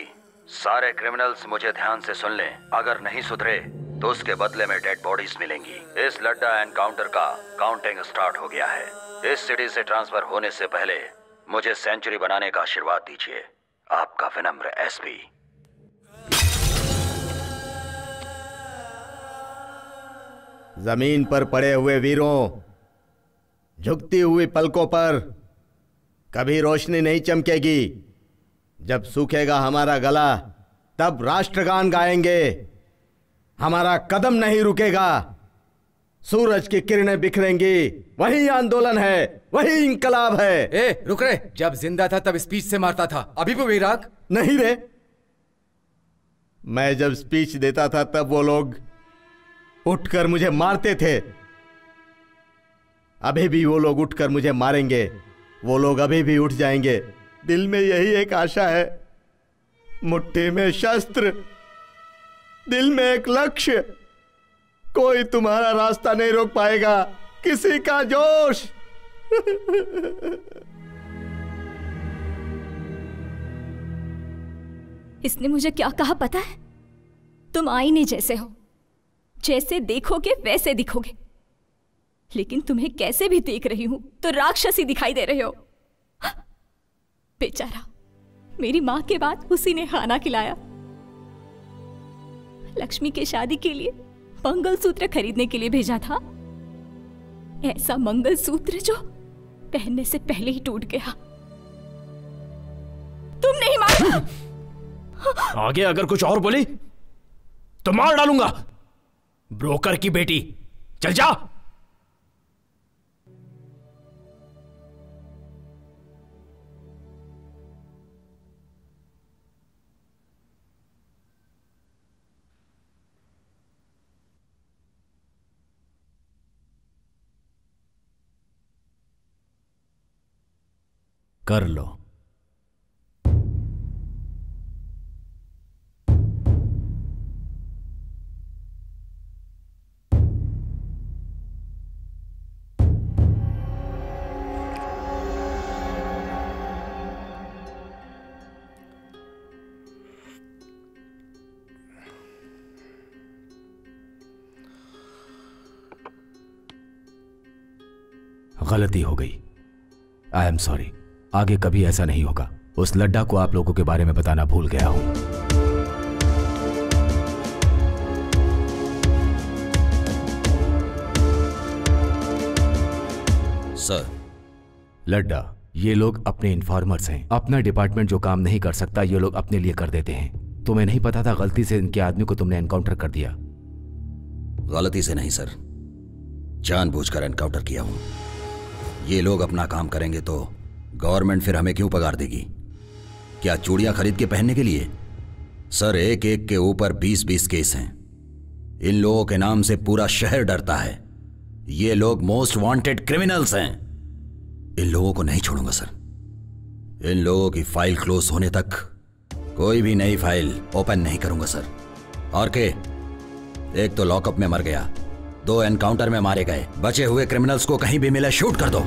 सारे क्रिमिनल्स मुझे ध्यान से सुन लें, अगर नहीं सुधरे तो उसके बदले में डेड बॉडीज मिलेंगी। इस लड्डा एनकाउंटर का काउंटिंग स्टार्ट हो गया है। इस सिटी से ट्रांसफर होने से पहले मुझे सेंचुरी बनाने का आशीर्वाद दीजिए। आपका विनम्र एसपी। जमीन पर पड़े हुए वीरों, झुकती हुई पलकों पर कभी रोशनी नहीं चमकेगी। जब सूखेगा हमारा गला तब राष्ट्रगान गाएंगे। हमारा कदम नहीं रुकेगा। सूरज की किरणें बिखरेंगी, वही आंदोलन है, वही इंकलाब है। ए रुक रे, जब जिंदा था तब स्पीच से मारता था, अभी भी राग नहीं रे। मैं जब स्पीच देता था तब वो लोग उठकर मुझे मारते थे। अभी भी वो लोग उठकर मुझे मारेंगे। वो लोग अभी भी उठ जाएंगे। दिल में यही एक आशा है, मुट्ठी में शस्त्र, दिल में एक लक्ष्य। कोई तुम्हारा रास्ता नहीं रोक पाएगा, किसी का जोश। इसने मुझे क्या कहा पता है? तुम आईने जैसे हो, जैसे देखोगे वैसे दिखोगे। लेकिन तुम्हें कैसे भी देख रही हूं तो राक्षसी दिखाई दे रहे हो। बेचारा, मेरी मां के बाद उसी ने खाना खिलाया। लक्ष्मी के शादी के लिए मंगलसूत्र खरीदने के लिए भेजा था। ऐसा मंगलसूत्र जो पहनने से पहले ही टूट गया। तुम नहीं मारा। आगे अगर कुछ और बोली तो मार डालूंगा। ब्रोकर की बेटी, चल जा। कर लो। गलती हो गई, आई एम सॉरी। आगे कभी ऐसा नहीं होगा। उस लड्डा को आप लोगों के बारे में बताना भूल गया हूं। सर, लड्डा, ये लोग अपने इन्फॉर्मर्स हैं। अपना डिपार्टमेंट जो काम नहीं कर सकता ये लोग अपने लिए कर देते हैं। तुम्हें नहीं पता था गलती से इनके आदमी को तुमने एनकाउंटर कर दिया? गलती से नहीं सर, जानबूझकर एनकाउंटर किया हूं। ये लोग अपना काम करेंगे तो गवर्नमेंट फिर हमें क्यों पगार देगी? क्या चूड़ियां खरीद के पहनने के लिए? सर, एक एक के ऊपर 20-20 केस हैं। इन लोगों के नाम से पूरा शहर डरता है। ये लोग मोस्ट वांटेड क्रिमिनल्स हैं। इन लोगों को नहीं छोड़ूंगा सर। इन लोगों की फाइल क्लोज होने तक कोई भी नई फाइल ओपन नहीं करूंगा सर। और के एक तो लॉकअप में मर गया, 2 एनकाउंटर में मारे गए, बचे हुए क्रिमिनल्स को कहीं भी मिले शूट कर दो।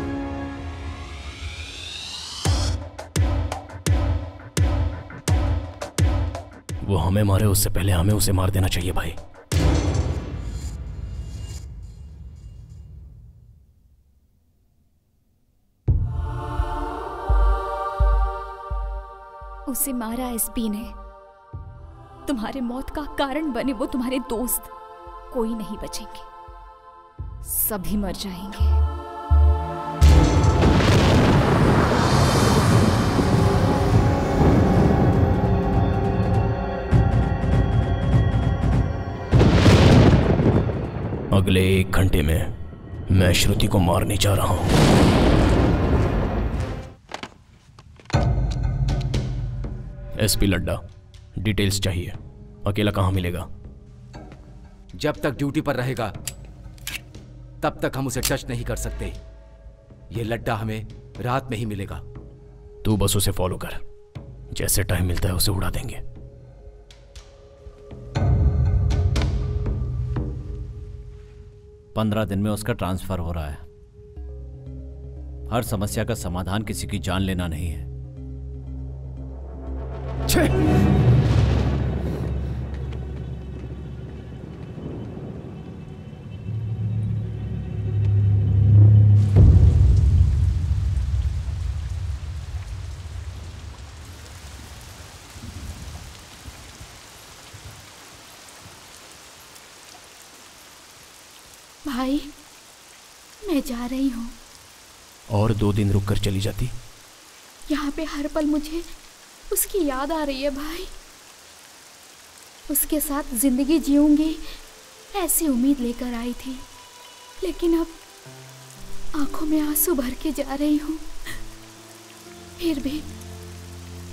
वो हमें मारे उससे पहले हमें उसे मार देना चाहिए भाई। उसे मारा एसपी ने। तुम्हारे मौत का कारण बने वो तुम्हारे दोस्त। कोई नहीं बचेंगे, सभी मर जाएंगे। अगले 1 घंटे में मैं श्रुति को मारने जा रहा हूं। एसपी लड्डा, डिटेल्स चाहिए। अकेला कहां मिलेगा? जब तक ड्यूटी पर रहेगा तब तक हम उसे टच नहीं कर सकते। ये लड्डा हमें रात में ही मिलेगा। तू बस उसे फॉलो कर, जैसे टाइम मिलता है उसे उड़ा देंगे। पंद्रह दिन में उसका ट्रांसफर हो रहा है। हर समस्या का समाधान किसी की जान लेना नहीं है। भाई, मैं जा रही हूँ। और 2 दिन रुक कर चली जाती? यहाँ पे हर पल मुझे उसकी याद आ रही है भाई। उसके साथ जिंदगी जीऊंगी ऐसी उम्मीद लेकर आई थी, लेकिन अब आंखों में आंसू भर के जा रही हूँ। फिर भी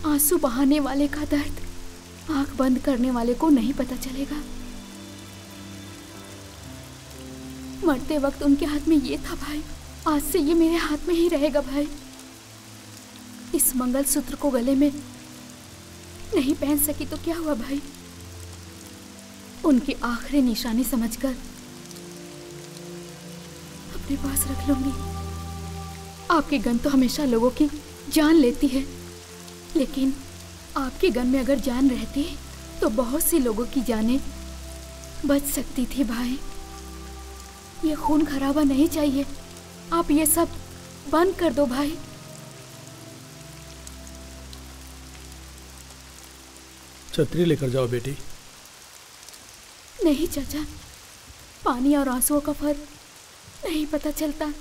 आंसू बहाने वाले का दर्द आंख बंद करने वाले को नहीं पता चलेगा। मरते वक्त उनके हाथ में ये था भाई, आज से ये मेरे हाथ में ही रहेगा भाई। इस मंगलसूत्र को गले में नहीं पहन सकी तो क्या हुआ भाई, उनकी आखिरी निशानी समझकर अपने पास रख लूंगी। आपकी गन तो हमेशा लोगों की जान लेती है, लेकिन आपकी गन में अगर जान रहती तो बहुत सी लोगों की जानें बच सकती थी भाई। ये खून खराबा नहीं चाहिए। आप ये सब बंद कर दो भाई। छतरी लेकर जाओ बेटी। नहीं चाचा, पानी और आंसुओं का फर्क नहीं पता चलता।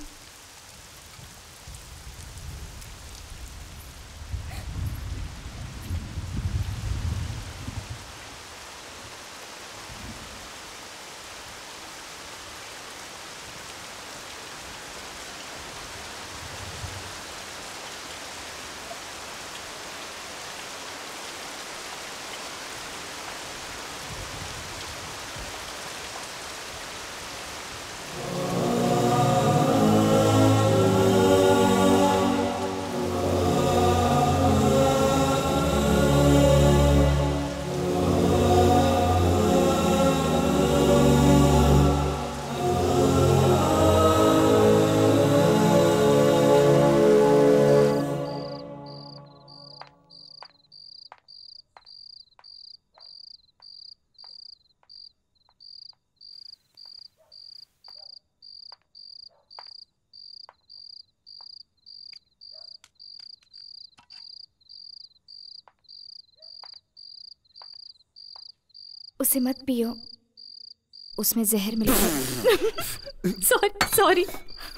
उसे मत पियो, उसमें जहर मिलेगा। सॉरी,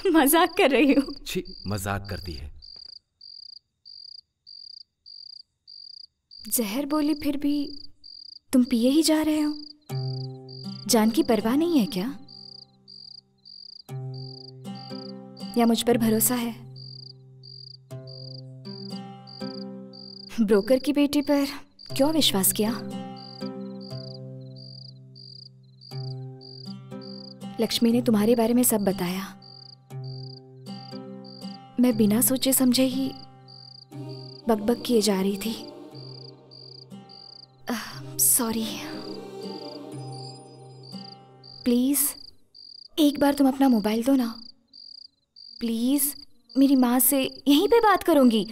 मजाक कर रही हूँ। छी, मजाक करती है। जहर बोली फिर भी तुम पिए ही जा रहे हो। जान की परवाह नहीं है क्या? या मुझ पर भरोसा है? ब्रोकर की बेटी पर क्यों विश्वास किया? लक्ष्मी ने तुम्हारे बारे में सब बताया। मैं बिना सोचे समझे ही बकबक किए जा रही थी। सॉरी। प्लीज एक बार तुम अपना मोबाइल दो ना। प्लीज, मेरी माँ से यहीं पे बात करूंगी,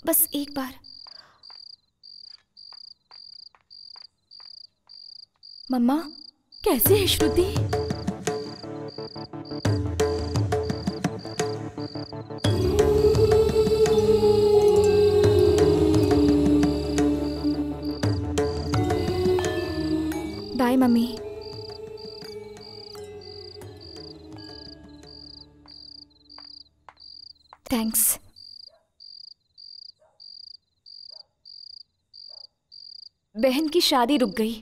बस एक बार। मम्मा, कैसे है श्रुति? Bye mummy. थैंक्स। बहन की शादी रुक गई।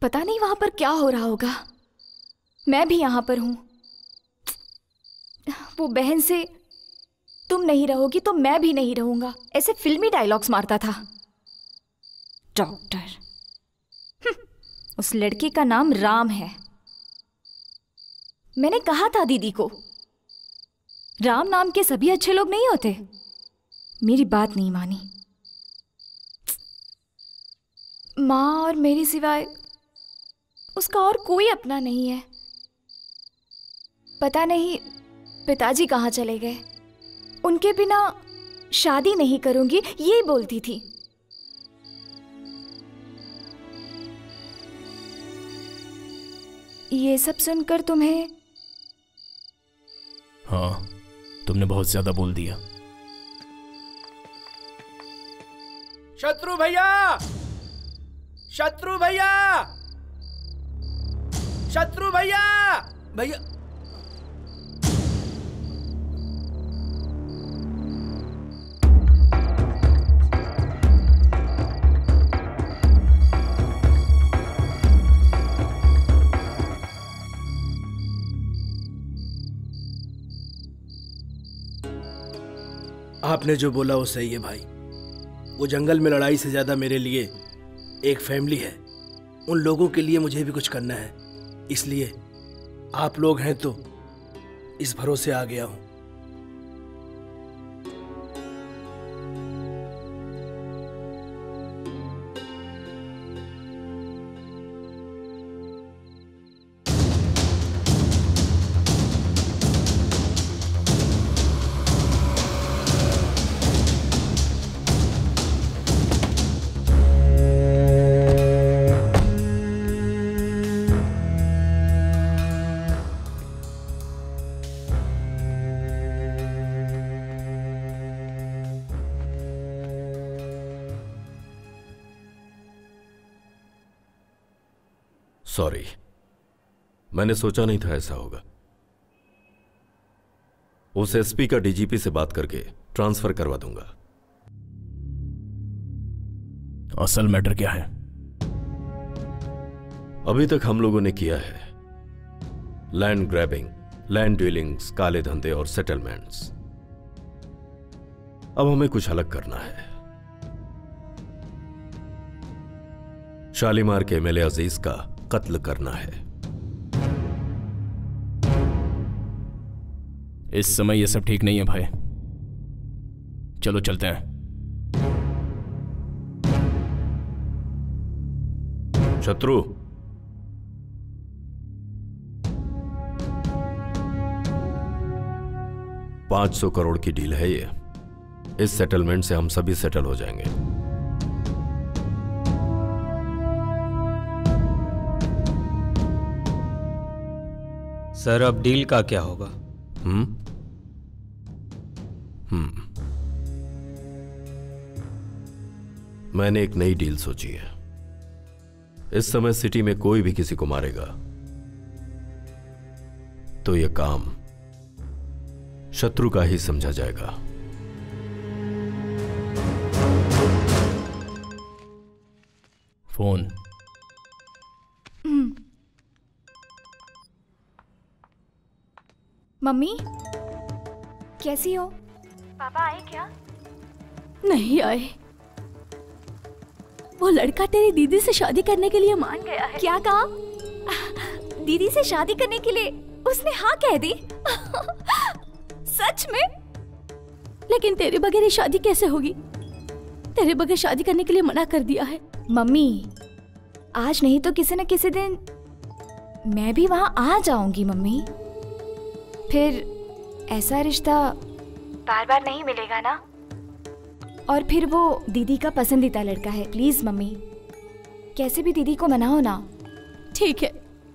पता नहीं वहां पर क्या हो रहा होगा। मैं भी यहां पर हूं। वो बहन से तुम नहीं रहोगी तो मैं भी नहीं रहूंगा, ऐसे फिल्मी डायलॉग्स मारता था। डॉक्टर। उस लड़के का नाम राम है। मैंने कहा था दीदी को, राम नाम के सभी अच्छे लोग नहीं होते। मेरी बात नहीं मानी। माँ और मेरी सिवाय उसका और कोई अपना नहीं है। पता नहीं पिताजी कहाँ चले गए। उनके बिना शादी नहीं करूंगी, ये बोलती थी। ये सब सुनकर तुम्हें? हाँ, तुमने बहुत ज्यादा बोल दिया। शत्रु भैया! शत्रु भैया! शत्रु भैया! भैया! आपने जो बोला वो सही है भाई। वो जंगल में लड़ाई से ज्यादा मेरे लिए एक फैमिली है। उन लोगों के लिए मुझे भी कुछ करना है, इसलिए आप लोग हैं तो इस भरोसे आ गया हूं। सॉरी, मैंने सोचा नहीं था ऐसा होगा। उस एसपी का डीजीपी से बात करके ट्रांसफर करवा दूंगा। असल मैटर क्या है? अभी तक हम लोगों ने किया है लैंड ग्रैबिंग, लैंड डीलिंग्स, काले धंधे और सेटलमेंट्स। अब हमें कुछ अलग करना है। शालीमार के एमएलए अजीज का कत्ल करना है। इस समय ये सब ठीक नहीं है भाई। चलो चलते हैं। शत्रु, $500 करोड़ की डील है ये। इस सेटलमेंट से हम सभी सेटल हो जाएंगे। सर, अब डील का क्या होगा? मैंने एक नई डील सोची है। इस समय सिटी में कोई भी किसी को मारेगा तो यह काम शत्रु का ही समझा जाएगा। फोन। मम्मी, कैसी हो? पापा आए क्या? नहीं आए। वो लड़का तेरी दीदी से शादी करने के लिए मान गया है। क्या कहा? दीदी से शादी करने के लिए उसने हाँ कह दी। सच में? लेकिन तेरे बगैर ये शादी कैसे होगी? तेरे बगैर शादी करने के लिए मना कर दिया है। मम्मी, आज नहीं तो किसी न किसी दिन मैं भी वहां आ जाऊंगी मम्मी। फिर ऐसा रिश्ता बार बार नहीं मिलेगा ना। और फिर वो दीदी का पसंदीदा लड़का है। प्लीज मम्मी, कैसे भी दीदी को मनाओ ना। ठीक है,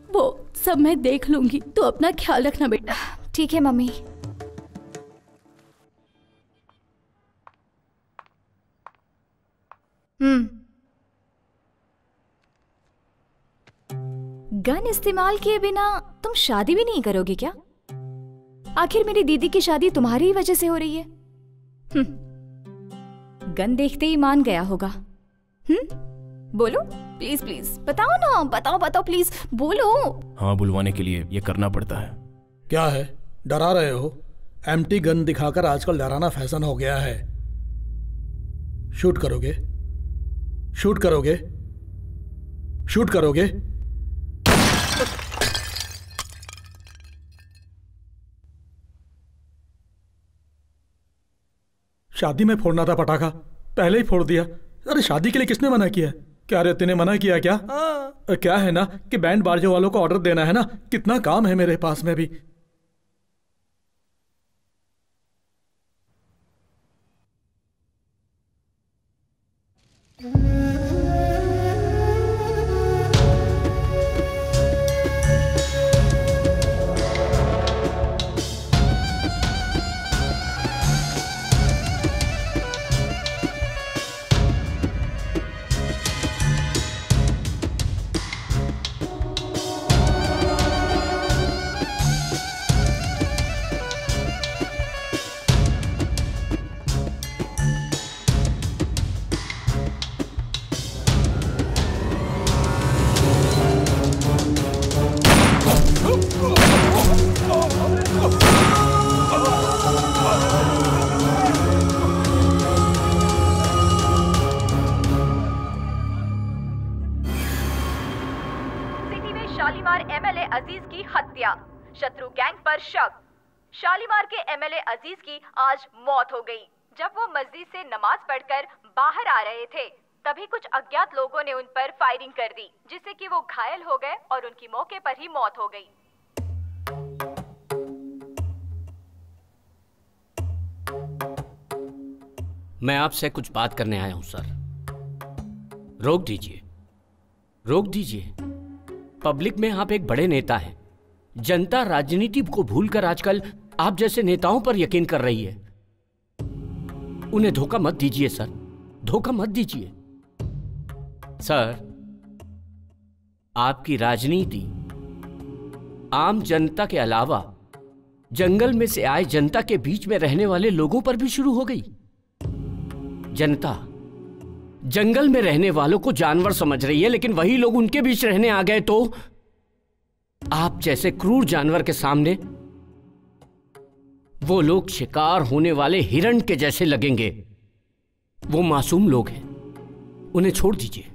वो सब मैं देख लूंगी। तू अपना ख्याल रखना बेटा। ठीक है मम्मी। गन इस्तेमाल किए बिना तुम शादी भी नहीं करोगे क्या? आखिर मेरी दीदी की शादी तुम्हारी ही वजह से हो रही है। गन देखते ही मान गया होगा। बोलो प्लीज प्लीज, बताओ ना, बताओ बताओ प्लीज बोलो। हाँ, बुलवाने के लिए ये करना पड़ता है। क्या है, डरा रहे हो? एम्प्टी गन दिखाकर आजकल डराना फैशन हो गया है। शूट करोगे? शूट करोगे? शूट करोगे? शादी में फोड़ना था पटाखा, पहले ही फोड़ दिया। अरे शादी के लिए किसने मना किया? क्या रे, तूने मना किया क्या? क्या है ना कि बैंड बाजे वालों को ऑर्डर देना है ना, कितना काम है मेरे पास में भी। शालीमार एमएलए अजीज की हत्या, शत्रु गैंग पर शक। शालीमार के एमएलए अजीज की आज मौत हो गई। जब वो मस्जिद से नमाज पढ़कर बाहर आ रहे थे, तभी कुछ अज्ञात लोगों ने उन पर फायरिंग कर दी, जिससे कि वो घायल हो गए और उनकी मौके पर ही मौत हो गई। मैं आपसे कुछ बात करने आया हूं सर। रोक दीजिए, रोक दीजिए। पब्लिक में आप एक बड़े नेता हैं। जनता राजनीति को भूलकर आजकल आप जैसे नेताओं पर यकीन कर रही है। उन्हें धोखा मत दीजिए सर, धोखा मत दीजिए सर। आपकी राजनीति आम जनता के अलावा जंगल में से आए जनता के बीच में रहने वाले लोगों पर भी शुरू हो गई। जनता जंगल में रहने वालों को जानवर समझ रही है, लेकिन वही लोग उनके बीच रहने आ गए तो आप जैसे क्रूर जानवर के सामने वो लोग शिकार होने वाले हिरण के जैसे लगेंगे। वो मासूम लोग हैं, उन्हें छोड़ दीजिए।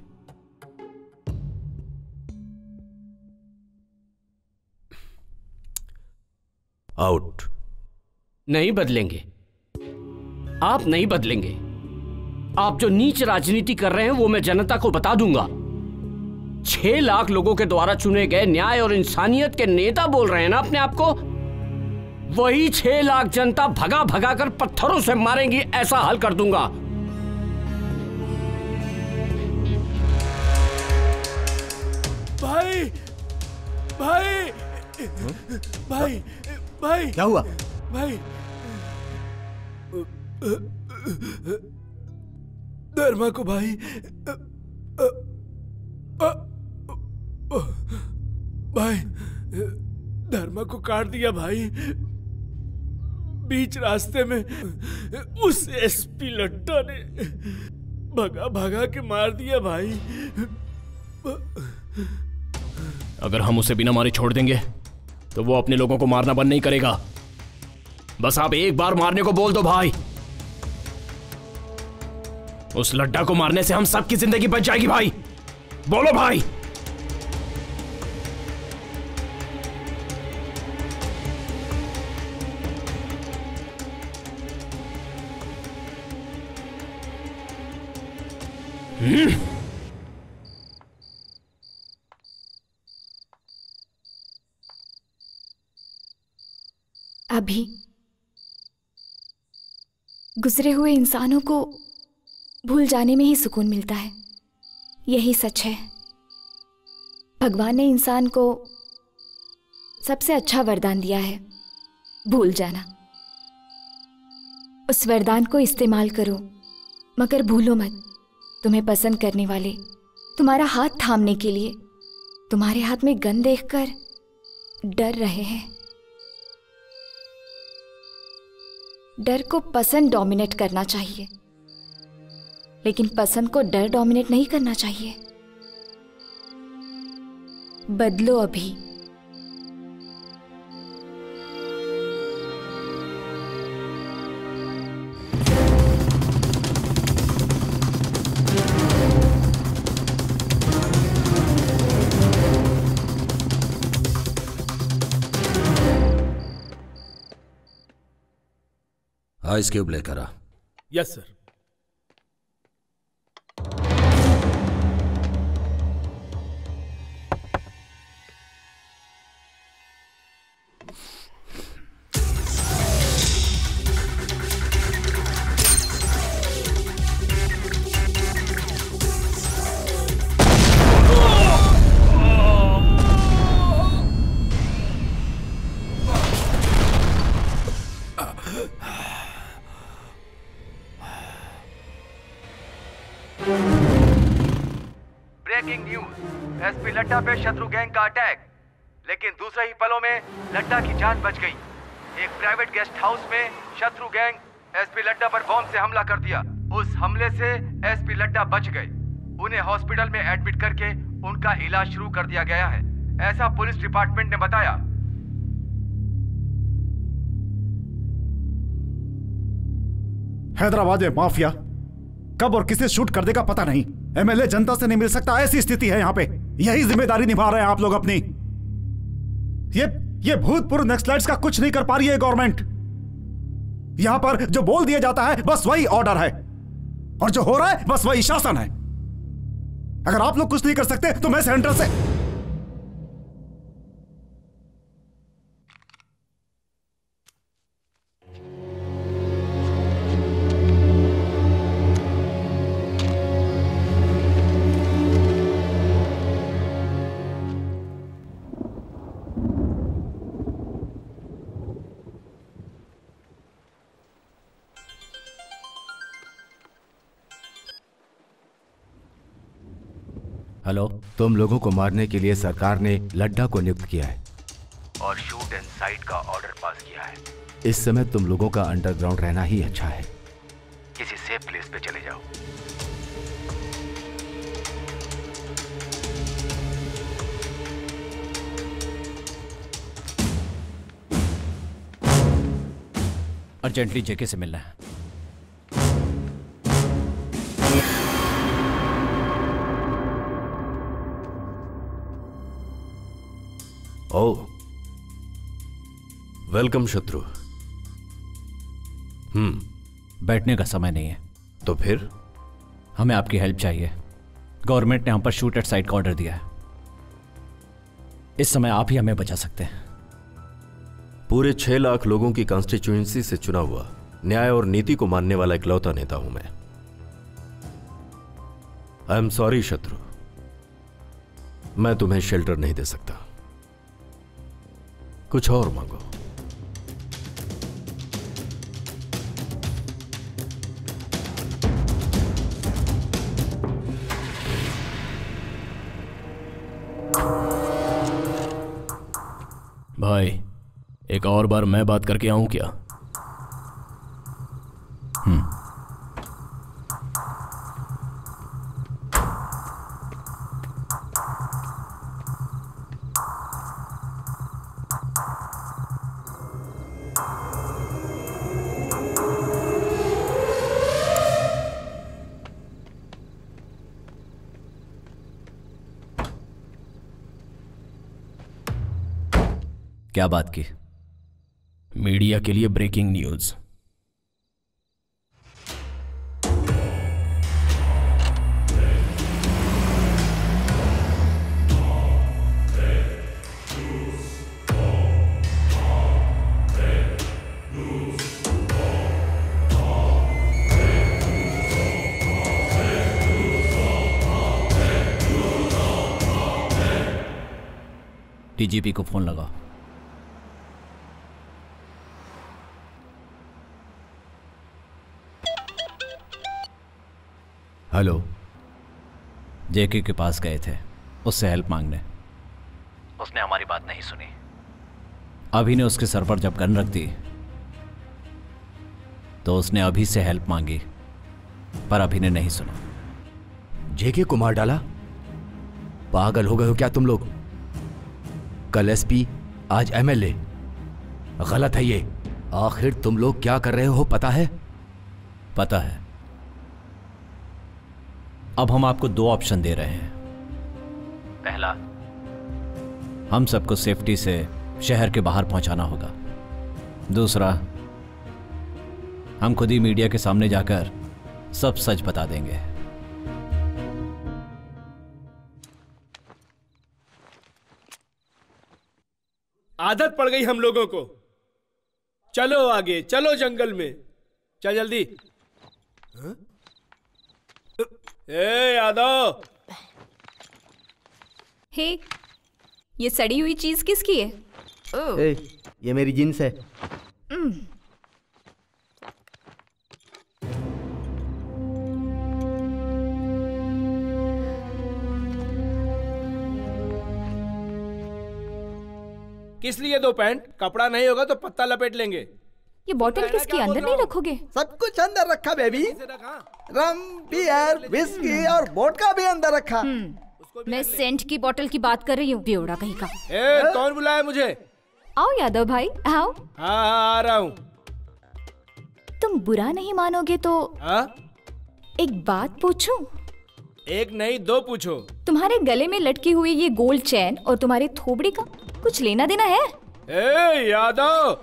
आउट। नहीं बदलेंगे, आप नहीं बदलेंगे। आप जो नीच राजनीति कर रहे हैं वो मैं जनता को बता दूंगा। 6 लाख लोगों के द्वारा चुने गए न्याय और इंसानियत के नेता बोल रहे हैं ना अपने आप को, वही 6 लाख जनता भगा भगा कर पत्थरों से मारेंगी, ऐसा हाल कर दूंगा। भाई भाई भाई भाई, क्या हुआ भाई? धर्मा को भाई भाई धर्मा को काट दिया भाई, बीच रास्ते में। उस एसपी लट्टा ने भगा भगा के मार दिया भाई। अगर हम उसे बिना मारे छोड़ देंगे तो वो अपने लोगों को मारना बंद नहीं करेगा। बस आप एक बार मारने को बोल दो भाई। उस लड्डा को मारने से हम सबकी जिंदगी बच जाएगी भाई। बोलो भाई। अभी गुजरे हुए इंसानों को भूल जाने में ही सुकून मिलता है। यही सच है। भगवान ने इंसान को सबसे अच्छा वरदान दिया है, भूल जाना। उस वरदान को इस्तेमाल करो, मगर भूलो मत, तुम्हें पसंद करने वाले तुम्हारा हाथ थामने के लिए तुम्हारे हाथ में गन देखकर डर रहे हैं। डर को पसंद डोमिनेट करना चाहिए, लेकिन पसंद को डर डोमिनेट नहीं करना चाहिए। बदलो अभी। आइस क्यूब लेकर आ। Yes sir. Breaking news, SP Ladda पे शत्रु गैंग का अटैक, लेकिन दूसरे ही पलों में लड्डा की जान बच गई। एक प्राइवेट गेस्ट हाउस में शत्रु गैंग एसपी लड्डा पर बॉम्ब से हमला कर दिया। उस हमले से एसपी लड्डा बच गए। उन्हें हॉस्पिटल में एडमिट करके उनका इलाज शुरू कर दिया गया है, ऐसा पुलिस डिपार्टमेंट ने बताया। हैदराबाद में माफिया कब और किसे शूट कर देगा पता नहीं। एमएलए जनता से नहीं मिल सकता, ऐसी स्थिति है यहाँ पे। यही जिम्मेदारी निभा रहे हैं आप लोग अपनी। ये भूतपूर्व नक्सलाइट्स का कुछ नहीं कर पा रही है गवर्नमेंट। यहां पर जो बोल दिया जाता है बस वही ऑर्डर है, और जो हो रहा है बस वही शासन है। अगर आप लोग कुछ नहीं कर सकते तो मैं सेंटर से हेलो, तुम लोगों को मारने के लिए सरकार ने लड्डा को नियुक्त किया है और शूट एंड साइट का ऑर्डर पास किया है। इस समय तुम लोगों का अंडरग्राउंड रहना ही अच्छा है। किसी सेफ प्लेस पे चले जाओ। अर्जेंटली जेके से मिलना है। ओह, वेलकम शत्रु। बैठने का समय नहीं है। तो फिर हमें आपकी हेल्प चाहिए। गवर्नमेंट ने हम पर शूट एट साइट का ऑर्डर दिया है। इस समय आप ही हमें बचा सकते हैं। पूरे 6 लाख लोगों की कॉन्स्टिट्यूएंसी से चुना हुआ, न्याय और नीति को मानने वाला इकलौता नेता हूं मैं। आई एम सॉरी शत्रु, मैं तुम्हें शेल्टर नहीं दे सकता। कुछ और मांगो। भाई, एक और बार मैं बात करके आऊं क्या? क्या बात की? मीडिया के लिए ब्रेकिंग न्यूज। टीजीपी को फोन लगाओ। हेलो। जेके के पास गए थे उससे हेल्प मांगने। उसने हमारी बात नहीं सुनी। अभी ने उसके सर पर जब गन रख दी तो उसने अभी से हेल्प मांगी, पर अभी ने नहीं सुना। जेके को मार डाला? पागल हो गए हो क्या तुम लोग? कल एसपी, आज एमएलए। गलत है ये। आखिर तुम लोग क्या कर रहे हो पता है? पता है। अब हम आपको 2 ऑप्शन दे रहे हैं। पहला, हम सबको सेफ्टी से शहर के बाहर पहुंचाना होगा। दूसरा, हम खुद ही मीडिया के सामने जाकर सब सच बता देंगे। आदत पड़ गई हम लोगों को। चलो आगे, चलो जंगल में। चल जल्दी। हाँ? ए यादव। हे, ये सड़ी हुई चीज किसकी है? ए, ये मेरी जींस है। किस लिए 2 पैंट? कपड़ा नहीं होगा तो पत्ता लपेट लेंगे। ये बॉटल किसकी? अंदर नहीं रखोगे? सब कुछ अंदर रखा बेबी। रम, बियर, विस्की और वोडका भी अंदर रखा। मैं सेंट की बोतल की बात कर रही हूँ, बेवड़ा कहीं का। ए, कौन बुलाया मुझे? आओ यादव भाई, आओ। हाँ, आ रहा हूँ। तुम बुरा नहीं मानोगे तो एक बात पूछूं? एक नहीं 2 पूछो। तुम्हारे गले में लटकी हुई ये गोल्ड चैन और तुम्हारे थोबड़ी का कुछ लेना देना है? ए यादव।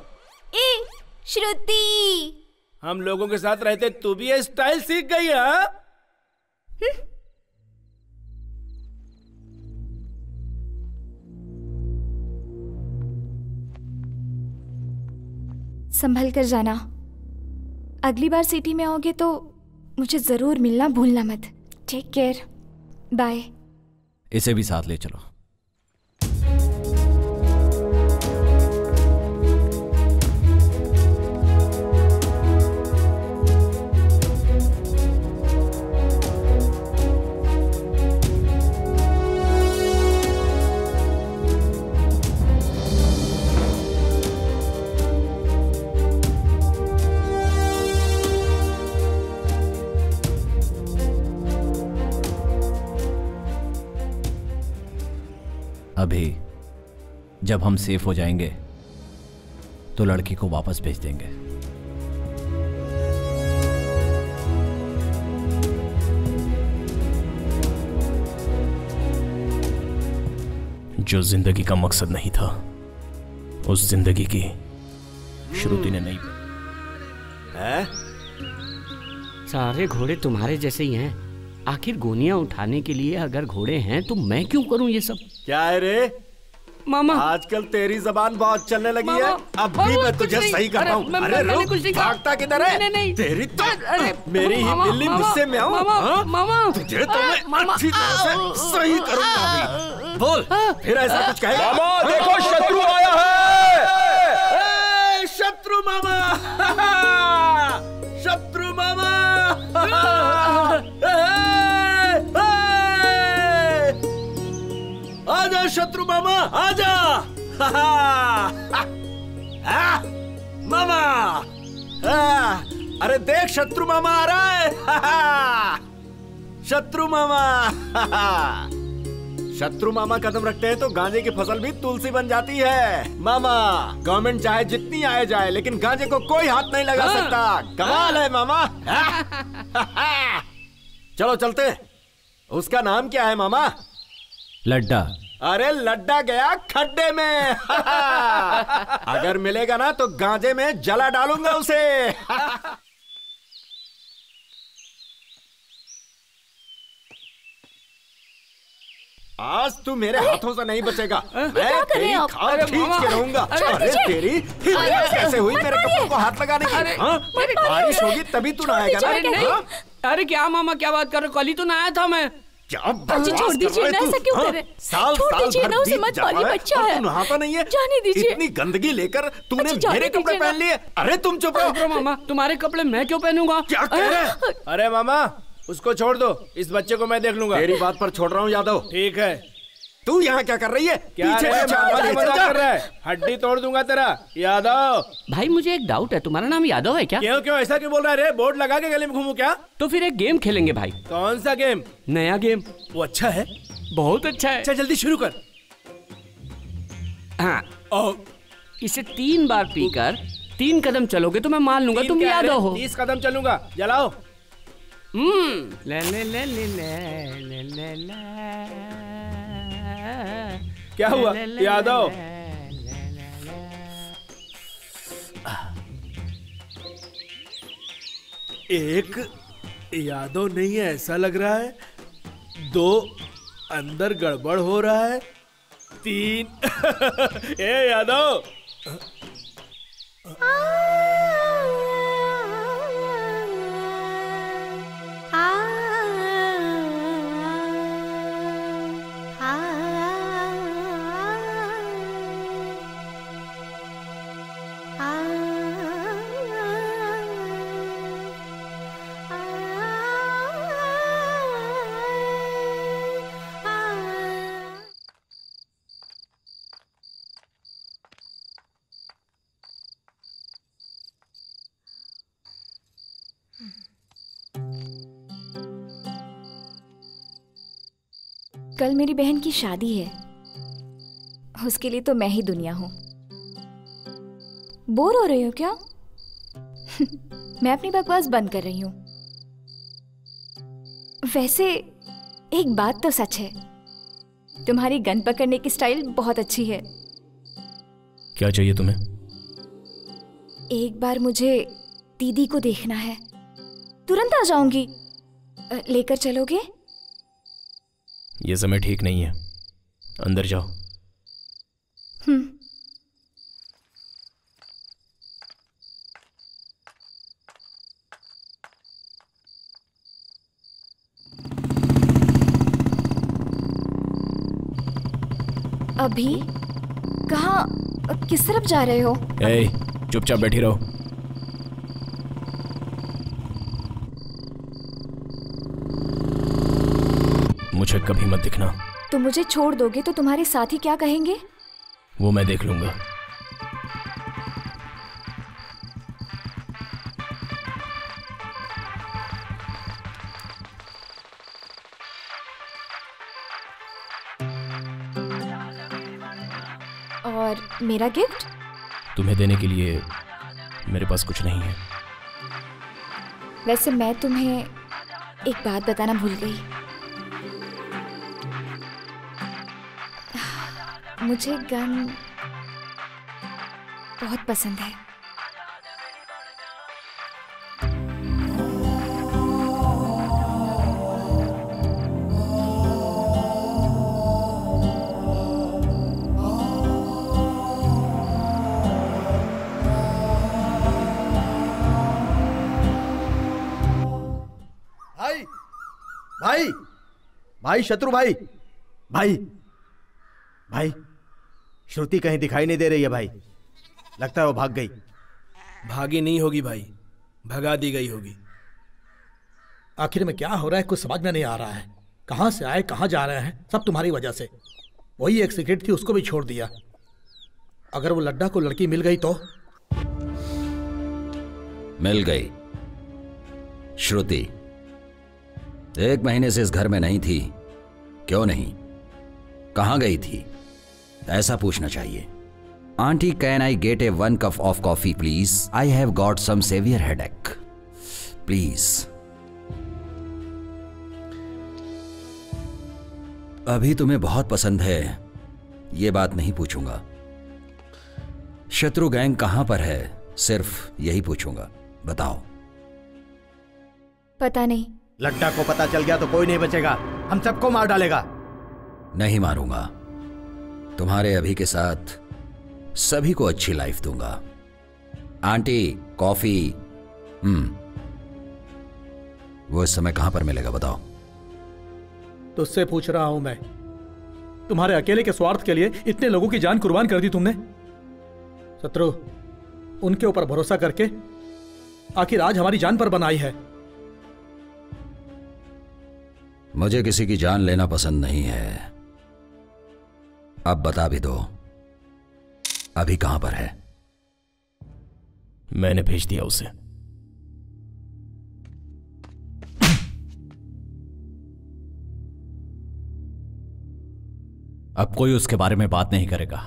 ए श्रुति। हम लोगों के साथ रहते तू भी ये स्टाइल सीख गई है? संभल कर जाना। अगली बार सिटी में आओगे तो मुझे जरूर मिलना भूलना मत। Take care. बाय। इसे भी साथ ले चलो। अभी जब हम सेफ हो जाएंगे तो लड़की को वापस भेज देंगे। जो जिंदगी का मकसद नहीं था, उस जिंदगी की श्रुति ने नहीं। सारे घोड़े तुम्हारे जैसे ही हैं। आखिर गोनियां उठाने के लिए अगर घोड़े हैं तो मैं क्यों करूं ये सब? क्या है रे मामा? आजकल तेरी जबान बहुत चलने लगी है। अब भी मैं तुझे सही कर रहा हूँ। अरे रुक, भागता किधर है? नहीं, तेरी तो मेरी ही बिल्ली गुस्से में आऊँ। मामा तुझे तो मैं अच्छी तरह से सही करूँगा अभी। बोल, फिर ऐसा कुछ कहेगा? मामा देखो, शत्रु आया है। शत्रु मामा, शत्रु मामा। आजा शत्रु मामा, आजा। मामा, अरे देख शत्रु मामा आ रहा है। शत्रु मामा। शत्रु मामा कदम रखते हैं तो गांजे की फसल भी तुलसी बन जाती है। मामा, गवर्नमेंट चाहे जितनी आए जाए लेकिन गांजे को कोई हाथ नहीं लगा सकता। कमाल है मामा। चलो चलते। उसका नाम क्या है मामा? लड्डा। अरे लड्डा गया खड्डे में। अगर मिलेगा ना तो गांजे में जला डालूंगा उसे। आज तू मेरे हाथों से नहीं बचेगा। मैं तेरी खाल खींच के रहूंगा। अरे तेरी हिम्मत कैसे हुई मेरे कपड़ों को हाथ लगाने की? बारिश होगी तभी तू नहाएगा ना? अरे क्या मामा, क्या बात कर रहे हो? कल ही तो नहाया था मैं। अच्छा छोड़ दीजिए ना, ऐसा क्यों कर रहे हैं? साल छोड़ साल दीजिए भर ना, उसे बीत मत जाता मारिए, है बच्चा और है। तू नहाता नहीं है। जाने दीजिए। इतनी गंदगी लेकर तूने अच्छा, जाने मेरे कपड़े दीजिए ना। पहन लिए। अरे तुम चुप रहो। मामा, तुम्हारे कपड़े मैं क्यों पहनूंगा? क्या कह रहे हैं? अरे मामा, उसको छोड़ दो, इस बच्चे को मैं देख लूंगा। तेरी बात पर छोड़ रहा हूँ यादव। ठीक है। तू यहाँ क्या कर रही है? क्या पीछे रे, पीछे मामा से मजाक जा। कर रहा है? हड्डी तोड़ दूंगा तेरा। यादव भाई मुझे एक डाउट है, तुम्हारा नाम यादव है क्या? क्यों ऐसा क्यों बोल रहा है रे? बोर्ड लगा के गले में घूमू क्या? तो फिर एक गेम खेलेंगे भाई। कौन सा गेम? नया गेम। वो अच्छा है? बहुत अच्छा है। अच्छा जल्दी शुरू कर। हाँ, इसे 3 बार पीकर 3 कदम चलोगे तो मैं मान लूंगा तुम यादव हो। 30 कदम चलूंगा। जलाओ। ले ले ले ले ले ले ले। क्या हुआ यादव? एक यादव नहीं है ऐसा लग रहा है, 2 अंदर गड़बड़ हो रहा है, 3 ए यादव कल मेरी बहन की शादी है, उसके लिए तो मैं ही दुनिया हूं। बोर हो रही हो क्या? मैं अपनी बकवास बंद कर रही हूं। वैसे एक बात तो सच है, तुम्हारी गन पकड़ने की स्टाइल बहुत अच्छी है। क्या चाहिए तुम्हें? एक बार मुझे दीदी को देखना है, तुरंत आ जाऊंगी। लेकर चलोगे? ये समय ठीक नहीं है, अंदर जाओ। अभी कहाँ, किस तरफ जा रहे हो? ए, चुपचाप बैठी रहो। मुझे कभी मत दिखना। तुम मुझे छोड़ दोगे तो तुम्हारे साथी क्या कहेंगे? वो मैं देख लूंगा। और मेरा गिफ्ट? तुम्हें देने के लिए मेरे पास कुछ नहीं है। वैसे मैं तुम्हें एक बात बताना भूल गई। मुझे गन बहुत पसंद है। भाई भाई भाई शत्रु भाई भाई भाई श्रुति कहीं दिखाई नहीं दे रही है भाई। लगता है वो भाग गई। भागी नहीं होगी भाई, भगा दी गई होगी। आखिर में क्या हो रहा है कुछ समझ में नहीं आ रहा है। कहां से आए कहां जा रहे हैं, सब तुम्हारी वजह से। वही एक सिगरेट थी, उसको भी छोड़ दिया। अगर वो लड्डा को लड़की मिल गई तो? मिल गई। श्रुति 1 महीने से इस घर में नहीं थी। क्यों नहीं, कहां गई थी, ऐसा पूछना चाहिए। Aunty, can I get a 1 cup of coffee please? I have got some severe headache please. अभी तुम्हें बहुत पसंद है, ये बात नहीं पूछूंगा। शत्रु गैंग कहां पर है, सिर्फ यही पूछूंगा। बताओ। पता नहीं। लड्डा को पता चल गया तो कोई नहीं बचेगा, हम सबको मार डालेगा। नहीं मारूंगा, तुम्हारे अभी के साथ सभी को अच्छी लाइफ दूंगा। Aunty, coffee. वो इस समय कहां पर मिलेगा बताओ। तुझसे पूछ रहा हूं मैं, तुम्हारे अकेले के स्वार्थ के लिए इतने लोगों की जान कुर्बान कर दी तुमने। शत्रु, उनके ऊपर भरोसा करके आखिर आज हमारी जान पर बनाई है। मुझे किसी की जान लेना पसंद नहीं है। अब बता भी दो, अभी कहां पर है? मैंने भेज दिया उसे। अब कोई उसके बारे में बात नहीं करेगा।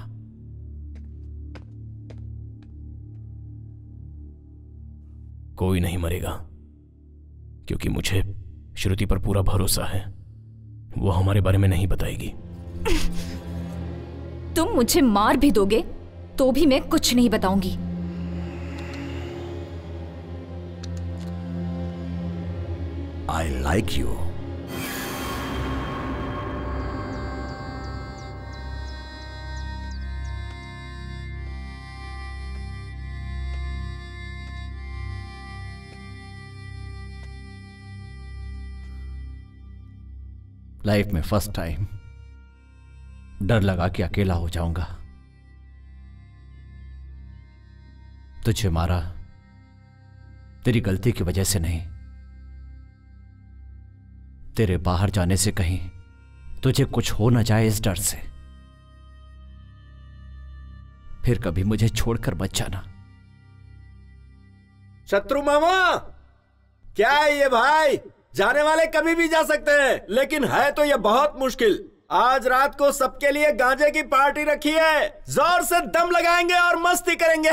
कोई नहीं मरेगा, क्योंकि मुझे श्रुति पर पूरा भरोसा है। वो हमारे बारे में नहीं बताएगी। तुम मुझे मार भी दोगे तो भी मैं कुछ नहीं बताऊंगी। I like you. लाइफ में फर्स्ट टाइम डर लगा कि अकेला हो जाऊंगा। तुझे मारा तेरी गलती की वजह से नहीं, तेरे बाहर जाने से कहीं तुझे कुछ हो ना जाए इस डर से। फिर कभी मुझे छोड़कर मत जाना। शत्रु मामा, क्या है ये भाई? जाने वाले कभी भी जा सकते हैं, लेकिन है तो ये बहुत मुश्किल। आज रात को सबके लिए गांजे की पार्टी रखी है। जोर से दम लगाएंगे और मस्ती करेंगे।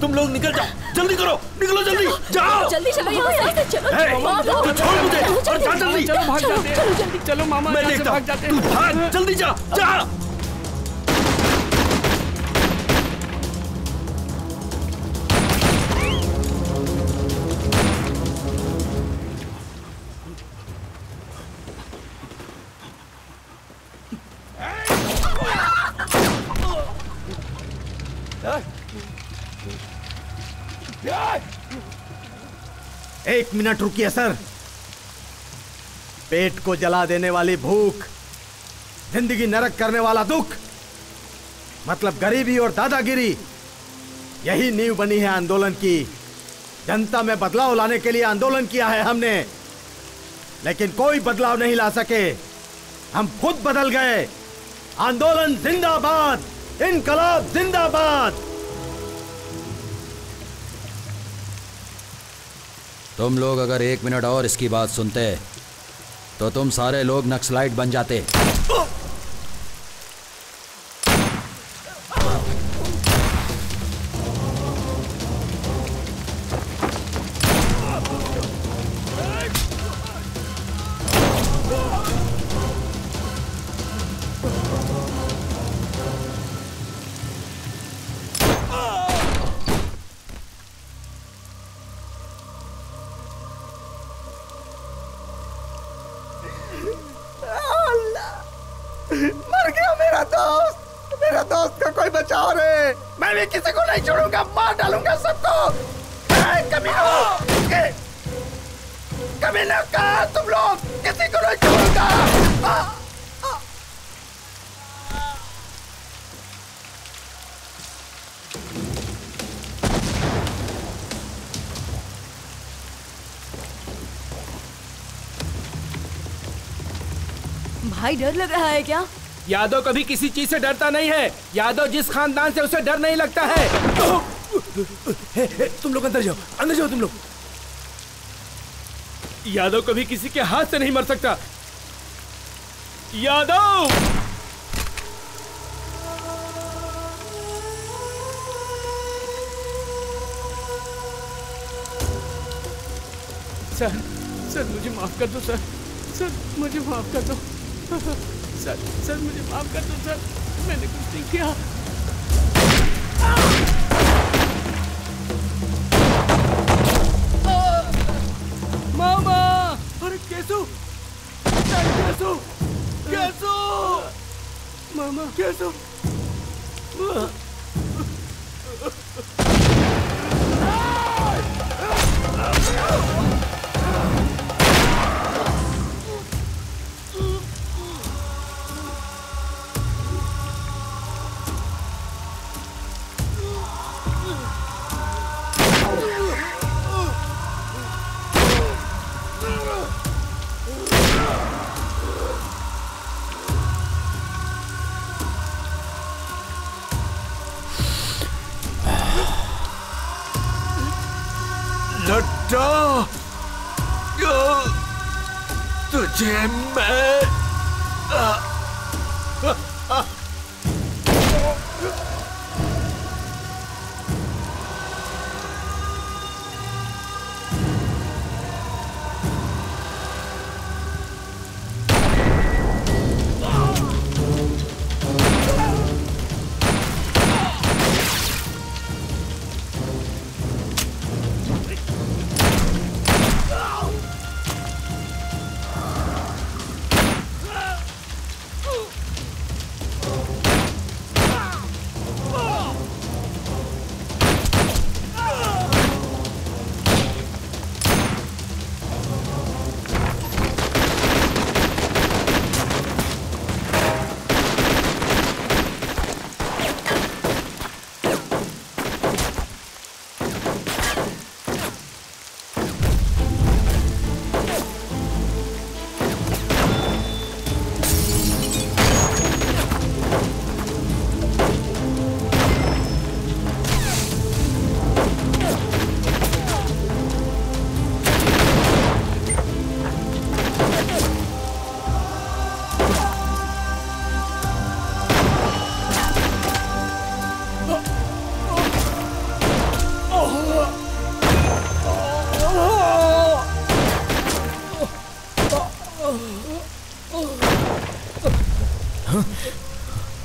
तुम लोग निकल जाओ, जल्दी करो, निकलो जल्दी, जाओ जल्दी चलो यहाँ से, चलो तू छोड़ मुझे और जा जल्दी। चलो भाग जाते हैं, चलो जल्दी, चलो मामा मैं देखता हूँ, तू भाग, जल्दी जा, जा। एक मिनट रुकिए सर। पेट को जला देने वाली भूख, जिंदगी नरक करने वाला दुख, मतलब गरीबी और दादागिरी, यही नींव बनी है आंदोलन की। जनता में बदलाव लाने के लिए आंदोलन किया है हमने, लेकिन कोई बदलाव नहीं ला सके। हम खुद बदल गए। आंदोलन जिंदाबाद, इनकलाब जिंदाबाद। तुम लोग अगर 1 मिनट और इसकी बात सुनते तो तुम सारे लोग नक्सलाइट बन जाते। मर गया मेरा दोस्त, मेरा दोस्त का कोई बचाओ रे। मैं भी किसी को नहीं छोड़ूंगा, मार डालूंगा सबको। कमीनों! कमीनों कहाँ तुम लोग? किसी को नहीं छोड़ूंगा। भाई डर लग रहा है क्या? यादव कभी किसी चीज से डरता नहीं है। यादव जिस खानदान से उसे डर नहीं लगता है। तुम लोग अंदर जाओ तुम लोग। यादव कभी किसी के हाथ से नहीं मर सकता। यादव! सर मुझे माफ कर दो सर मुझे माफ कर दो सर मुझे माफ कर दो सर, मैंने कुछ नहीं किया। मामा! अरे कैसू मामा कैसू तुझे मैं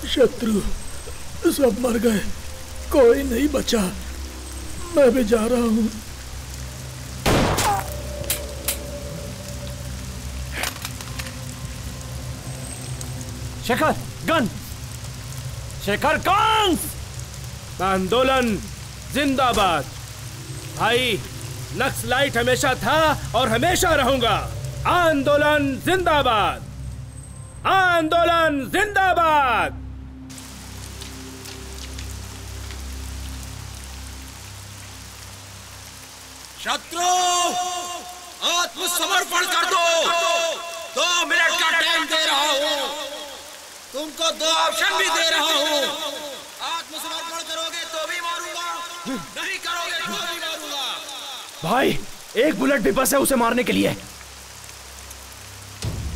शत्रु सब मर गए, कोई नहीं बचा। मैं भी जा रहा हूँ। शेखर गन! शेखर गन! आंदोलन जिंदाबाद। भाई नक्सलाइट हमेशा था और हमेशा रहूंगा। आंदोलन जिंदाबाद, आंदोलन जिंदाबाद। शत्रु आत्मसमर्पण कर दो। 2 मिनट का टाइम दे रहा हूँ, तुमको 2 ऑप्शन भी दे रहा हूँ। आत्मसमर्पण करोगे तो भी मारूंगा, नहीं करोगे तो भी मारूंगा। भाई एक बुलेट भी बस है उसे मारने के लिए।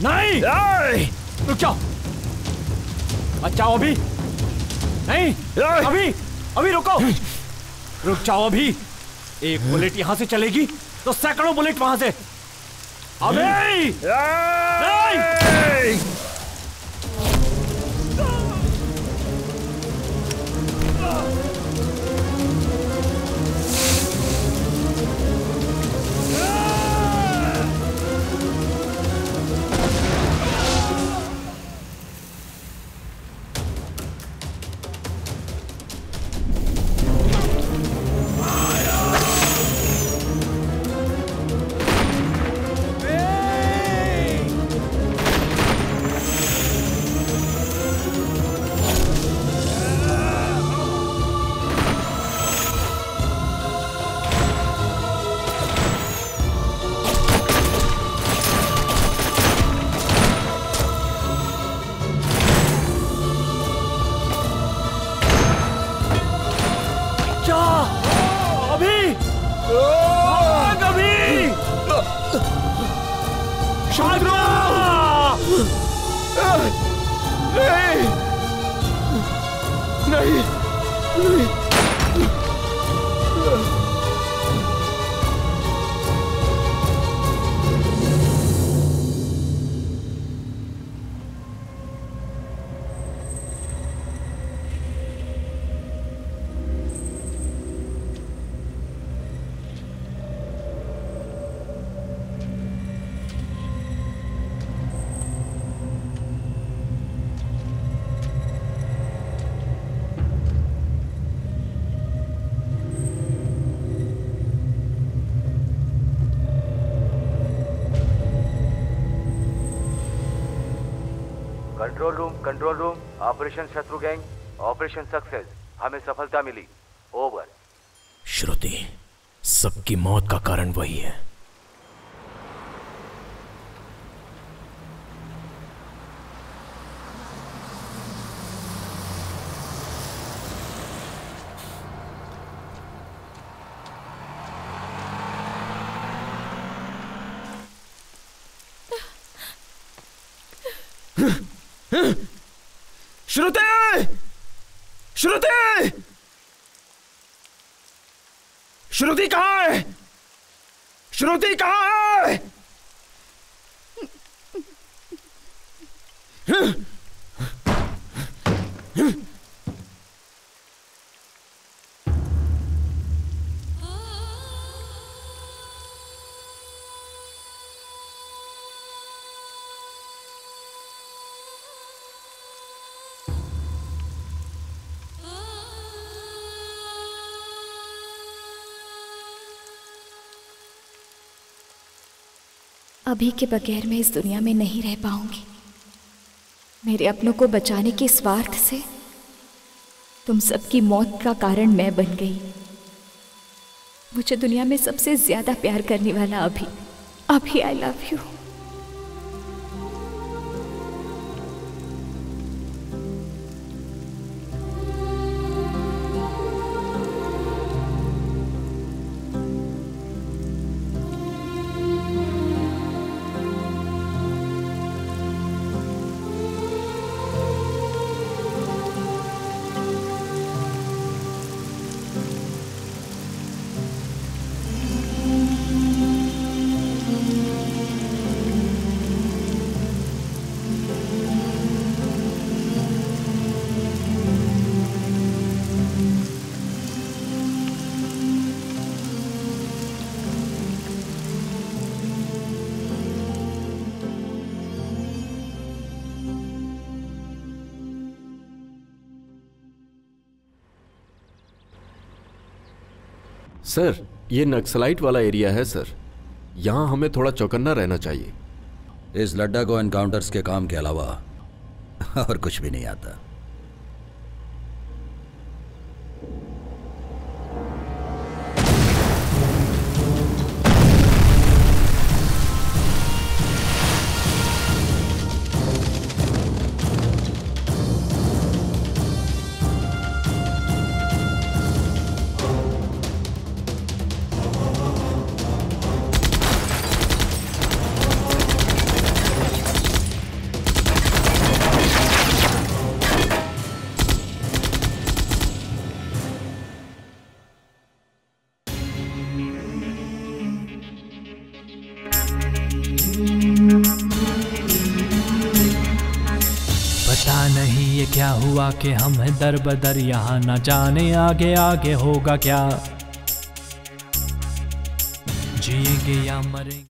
नहीं, रुक जाओ। अच्छा अभी नहीं, अभी रुको। रुक जाओ अभी। एक बुलेट यहां से चलेगी तो सैकड़ों बुलेट वहां से। अभी नहीं। नहीं, नहीं। कंट्रोल रूम, ऑपरेशन शत्रु गैंग, ऑपरेशन सक्सेस, हमें सफलता मिली, ओवर। श्रुति, सबकी मौत का कारण वही है। श्रुति! श्रुति! श्रुति कहाँ है? श्रुति कहाँ है? अभी के बगैर मैं इस दुनिया में नहीं रह पाऊंगी। मेरे अपनों को बचाने के स्वार्थ से तुम सबकी मौत का कारण मैं बन गई। मुझे दुनिया में सबसे ज्यादा प्यार करने वाला अभी आई लव यू। सर, ये नक्सलाइट वाला एरिया है सर। यहाँ हमें थोड़ा चौकन्ना रहना चाहिए। इस लड्डा को एनकाउंटर्स के काम के अलावा और कुछ भी नहीं आता। क्या हुआ कि हम हैं दर बदर यहाँ, न जाने आगे आगे होगा क्या, जिएंगे या मरेंगे।